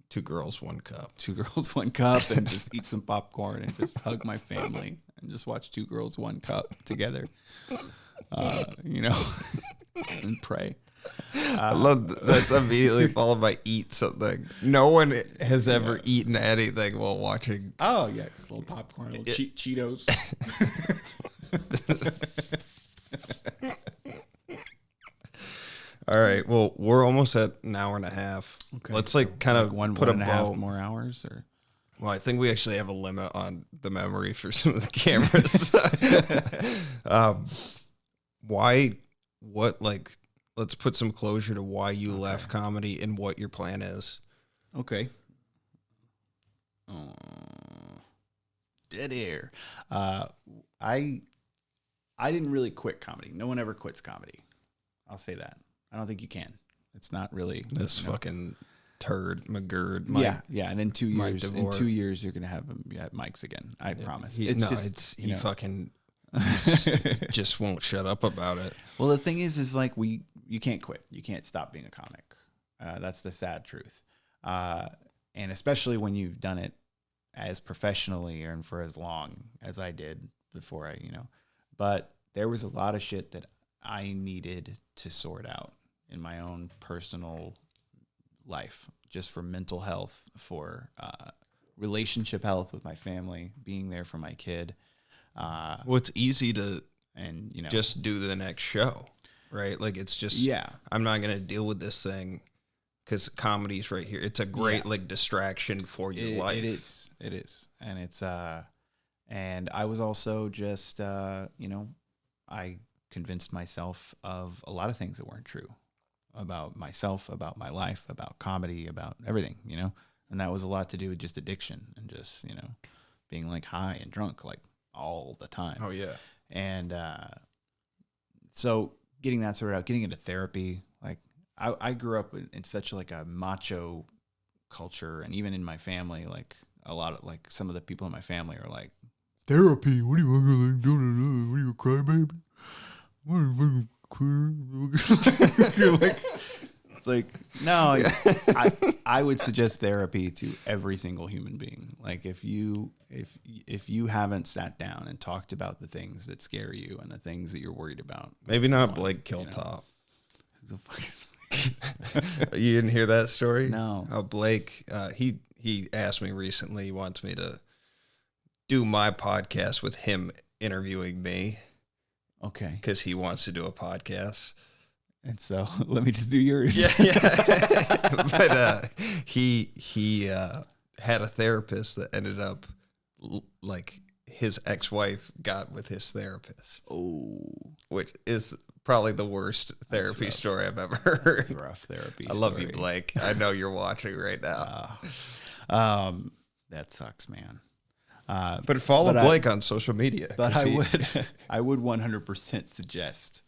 2 girls, 1 cup. 2 girls, 1 cup and just eat some popcorn and just hug my family and just watch 2 girls, 1 cup together, and pray. I love that's immediately followed by eat something. No one has ever eaten anything while watching. Oh, yeah. Just a little popcorn, a little Cheetos. All right. Well, we're almost at an hour and a half. Okay. Let's like kind of one put and a half bow. more hours or Well, I think we actually have a limit on the memory for some of the cameras. Let's put some closure to why you left comedy and what your plan is. Okay. Dead air. I didn't really quit comedy. No one ever quits comedy. I'll say that. I don't think you can. It's not really This fucking turd, McGurd. Yeah. And in 2 years, you're gonna have him at Mike's again. I promise. He just won't shut up about it. Well, the thing is like you can't quit. You can't stop being a comic. That's the sad truth. And especially when you've done it as professionally and for as long as I did before but there was a lot of shit that I needed to sort out in my own personal life, just for mental health, for relationship health with my family, being there for my kid. Well, it's easy to just do the next show, right? Like it's just, I'm not going to deal with this thing because comedy's right here. It's a great distraction for your life. It is. And it's, and I was also just, I convinced myself of a lot of things that weren't true about myself, about my life, about comedy, about everything, and that was a lot to do with just addiction and just, being like high and drunk, like all the time. Oh yeah. And, so getting that sorted out, getting into therapy, like I grew up in such like a macho culture. And even in my family, like a lot of like some of the people in my family are like, therapy, what do you want to like do? What are you a crybaby? What are you queer? Like, it's like, no, I would suggest therapy to every single human being. Like if you haven't sat down and talked about the things that scare you and the things that you're worried about. Maybe not Blake Kiltop. Who the fuck is You didn't hear that story? No. How Blake, he asked me recently, he wants me to do my podcast with him interviewing me. Okay. Because he wants to do a podcast. And so let me just do yours. Yeah. But he had a therapist that ended up like his ex-wife got with his therapist. Oh. Which is probably the worst therapy story I've ever heard. That's a rough therapy I love you, Blake. I know you're watching right now. That sucks, man. But follow Blake on social media. But I would 100% suggest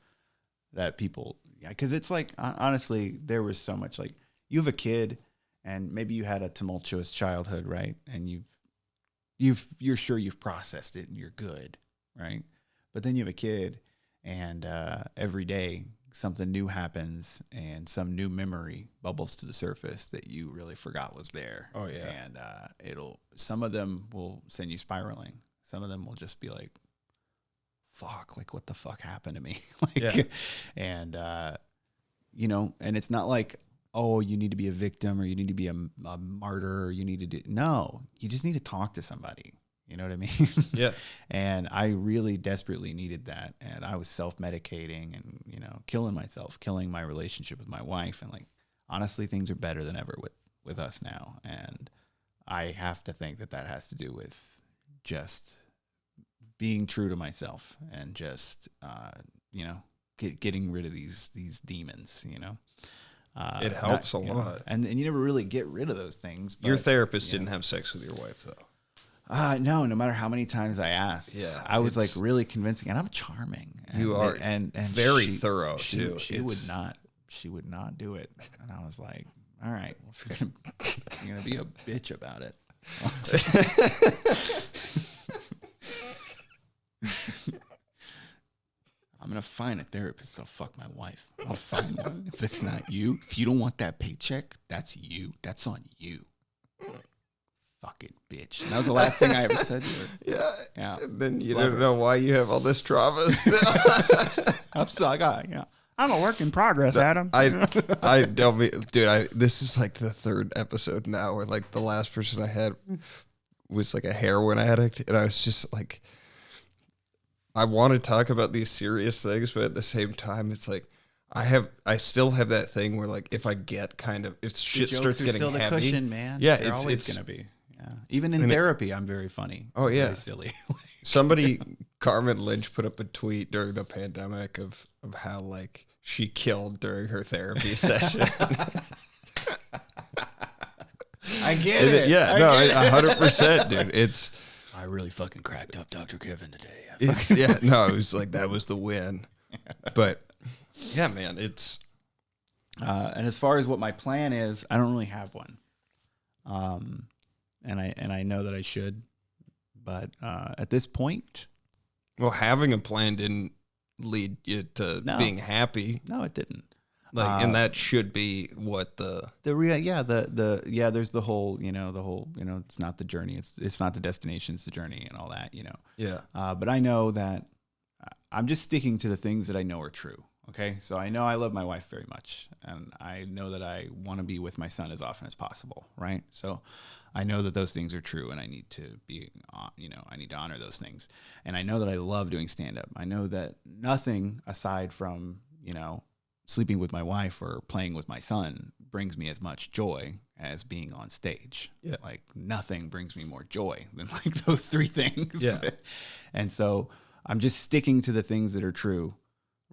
that people, because it's like, honestly, there was so much, like, you have a kid and maybe you had a tumultuous childhood, right? And you're sure you've processed it and you're good, right? But then you have a kid and every day something new happens and some new memory bubbles to the surface that you really forgot was there. Oh yeah. And some of them will send you spiraling. Some of them will just be like, fuck, like what the fuck happened to me? And and it's not like, oh, you need to be a victim or you need to be a martyr or you need to do, no, you just need to talk to somebody. You know what I mean? Yeah. And I really desperately needed that. And I was self-medicating and, killing myself, killing my relationship with my wife. And like, honestly, things are better than ever with us now. And I have to think that has to do with just being true to myself and just, getting rid of these demons, it helps a lot. And you never really get rid of those things. But, your therapist didn't have sex with your wife, though. No matter how many times I asked, I was like really convincing, and I'm charming. And you are, and very thorough too. She would not do it, and I was like, all right, well, if you're gonna be a bitch about it. I'm gonna find a therapist. I'll fuck my wife. I'll find one. If it's not you, if you don't want that paycheck, that's you. That's on you. Fucking bitch. And that was the last thing I ever said to her. Yeah. And then you don't know why you have all this trauma. I'm a work in progress, Adam. I don't mean, dude, this is like the third episode now where like the last person I had was like a heroin addict. And I was just like, I want to talk about these serious things, but at the same time, it's like, I still have that thing where like, if I get if shit starts getting still heavy, the cushion, man. Yeah. They're always going to be. Yeah. Even in therapy, I'm very funny. Oh, yeah. Very silly. Somebody, Carmen Lynch, put up a tweet during the pandemic of how, like, she killed during her therapy session. I get it. Yeah, no, 100%, dude. I really fucking cracked up Dr. Kevin today. It was like, that was the win. But, yeah, man, it's... and as far as what my plan is, I don't really have one. And I know that I should, but at this point, well, having a plan didn't lead you to being happy. No, it didn't. Like, and that should be what there's the whole, it's not the journey, it's not the destination, it's the journey and all that, Yeah. But I know that I'm just sticking to the things that I know are true. Okay. So I know I love my wife very much, and I know that I want to be with my son as often as possible. Right. So I know that those things are true, and I need to be, I need to honor those things. And I know that I love doing stand-up. I know that nothing aside from, sleeping with my wife or playing with my son brings me as much joy as being on stage. Yeah. Like, nothing brings me more joy than like those three things. Yeah. And so I'm just sticking to the things that are true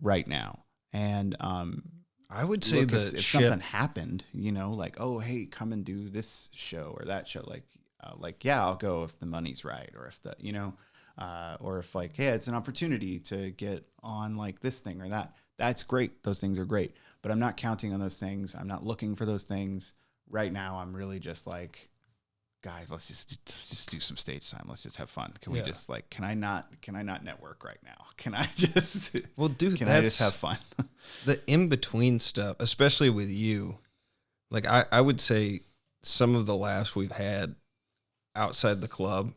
right now. And I would say that if something happened, like, oh, hey, come and do this show or that show, yeah, I'll go if the money's right, or if or if like, hey, it's an opportunity to get on like this thing or that. That's great. Those things are great, but I'm not counting on those things. I'm not looking for those things right now. I'm really just like, guys, let's just do some stage time. Let's just have fun. Can we just like, can I not network right now? Can I just, well, dude, can I just have fun? The in-between stuff, especially with you, like I would say some of the laughs we've had outside the club,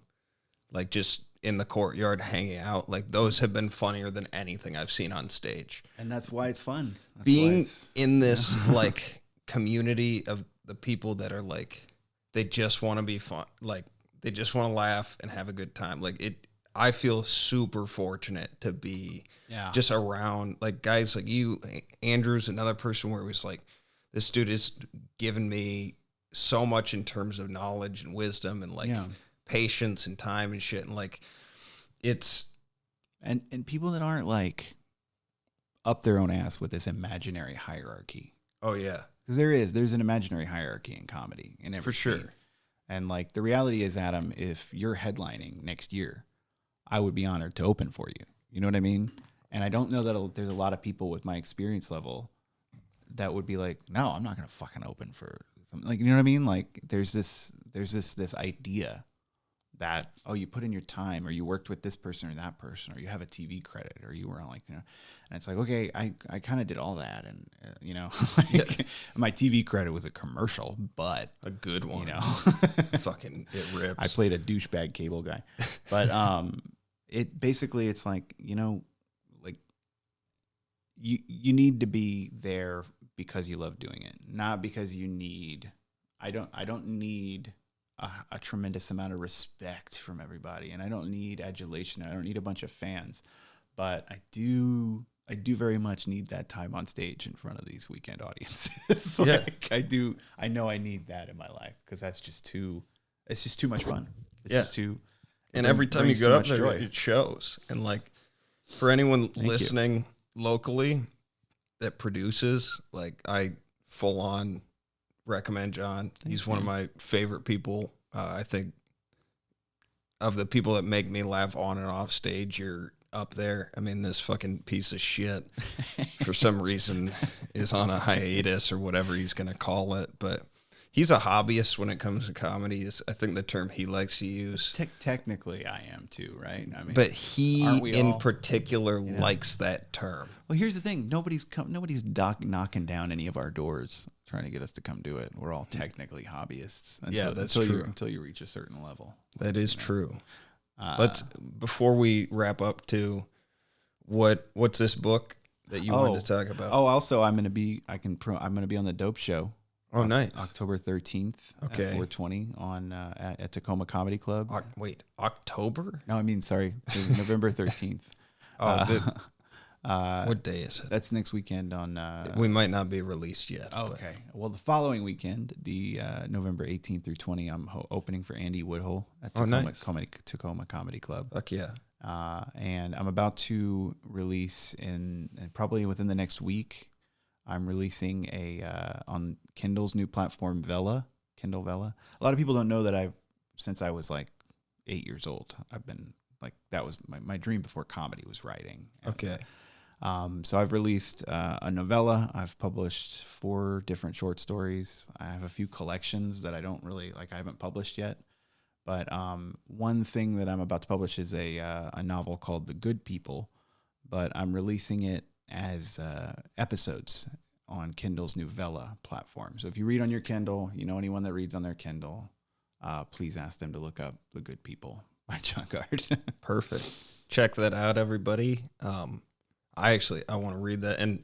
like just in the courtyard hanging out, like those have been funnier than anything I've seen on stage. And that's why it's fun. Being in this like community of the people that are like, they just want to be fun. Like they just want to laugh and have a good time. Like I feel super fortunate to be just around like guys like you. Like Andrew's another person where it was like, this dude is giving me so much in terms of knowledge and wisdom and like patience and time and shit. And like, it's, and people that aren't like up their own ass with this imaginary hierarchy. Oh yeah. There's an imaginary hierarchy in comedy in every for sure. scene. And like the reality is, Adam, if you're headlining next year, I would be honored to open for you. You know what I mean? And I don't know that there's a lot of people with my experience level that would be like, no, I'm not going to fucking open for something. Like, you know what I mean? Like there's this idea that, oh, you put in your time, or you worked with this person or that person, or you have a TV credit, or you were on like, and it's like, okay, I kind of did all that. And, my TV credit was a commercial, but a good one, fucking, it rips. I played a douchebag cable guy, but, it's like, like you need to be there because you love doing it, not because you need, I don't need a tremendous amount of respect from everybody, and I don't need adulation. I don't need a bunch of fans, but I do very much need that time on stage in front of these weekend audiences. I know I need that in my life, because it's just too much fun. It's just too, and every time you go up there, it shows. And like, for anyone listening locally that produces, like, I full on recommend John. He's one of my favorite people. I think of the people that make me laugh on and off stage, you're up there. I mean, this fucking piece of shit for some reason is on a hiatus or whatever he's going to call it. But he's a hobbyist when it comes to comedy, is I think the term he likes to use. Technically, I am too, right? I mean, but he in particular likes that term. Well, here's the thing: nobody's knocking down any of our doors trying to get us to come do it. We're all technically hobbyists. That's true. Until you reach a certain level. That is true. Before we wrap up, too, what's this book that you wanted to talk about? Oh, also, I'm gonna be on the Dope Show. Oh, nice. October 13th. Okay. At 420 on at Tacoma Comedy Club. Wait, October? No, I mean, sorry, November 13th. What day is it? That's next weekend on... we might not be released yet. Okay. Well, the following weekend, the November 18th through 20, I'm opening for Andy Woodhull at Tacoma Comedy Club. Fuck yeah. And I'm about to release and probably within the next week, I'm releasing on Kindle's new platform, Kindle Vella. A lot of people don't know that since I was like 8 years old, I've been like, that was my dream before comedy was writing. Okay. So I've released a novella. I've published 4 different short stories. I have a few collections that I haven't published yet. But one thing that I'm about to publish is a novel called The Good People, but I'm releasing it as episodes on Kindle's Novella platform. So if you read on your Kindle, anyone that reads on their Kindle, please ask them to look up The Good People by John Gard. Perfect. Check that out, everybody. I want to read that, and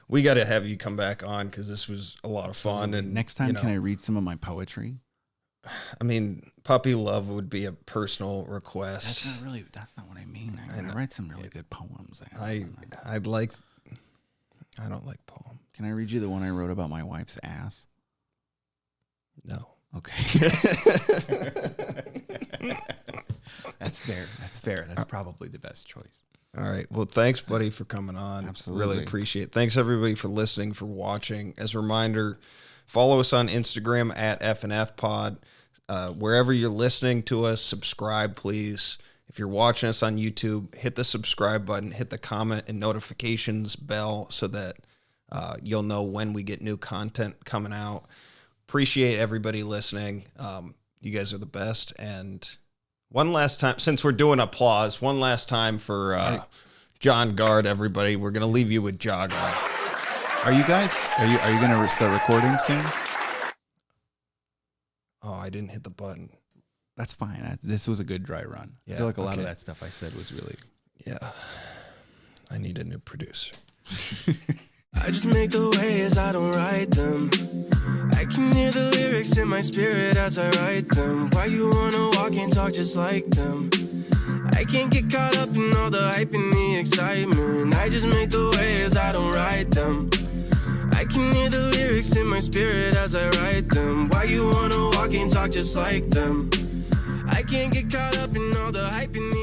we got to have you come back on because this was a lot of fun. And next time, can I read some of my poetry? I mean, Puppy Love would be a personal request. That's not what I mean. I write some really good poems. I don't like poems. Can I read you the one I wrote about my wife's ass? No. Okay. That's fair. That's probably the best choice. All right. Well, thanks, buddy, for coming on. Absolutely. Really appreciate it. Thanks, everybody, for listening, for watching. As a reminder, follow us on Instagram at FNF Pod. Wherever you're listening to us, subscribe, please. If you're watching us on YouTube, hit the subscribe button, hit the comment and notifications bell so that you'll know when we get new content coming out. Appreciate everybody listening. You guys are the best. And one last time, since we're doing applause, one last time for John Gard, everybody. We're going to leave you with Jaga. Are you going to start recording soon? Oh, I didn't hit the button. That's fine. This was a good dry run. Yeah, I feel like a lot of that stuff I said was really... Yeah. I need a new producer. I just make the waves, I don't write them. I can hear the lyrics in my spirit as I write them. Why you wanna walk and talk just like them? I can't get caught up in all the hype and the excitement. I just make the waves, I don't write them. I can hear the lyrics in my spirit as I write them. Why you wanna walk and talk just like them? I can't get caught up in all the hype and the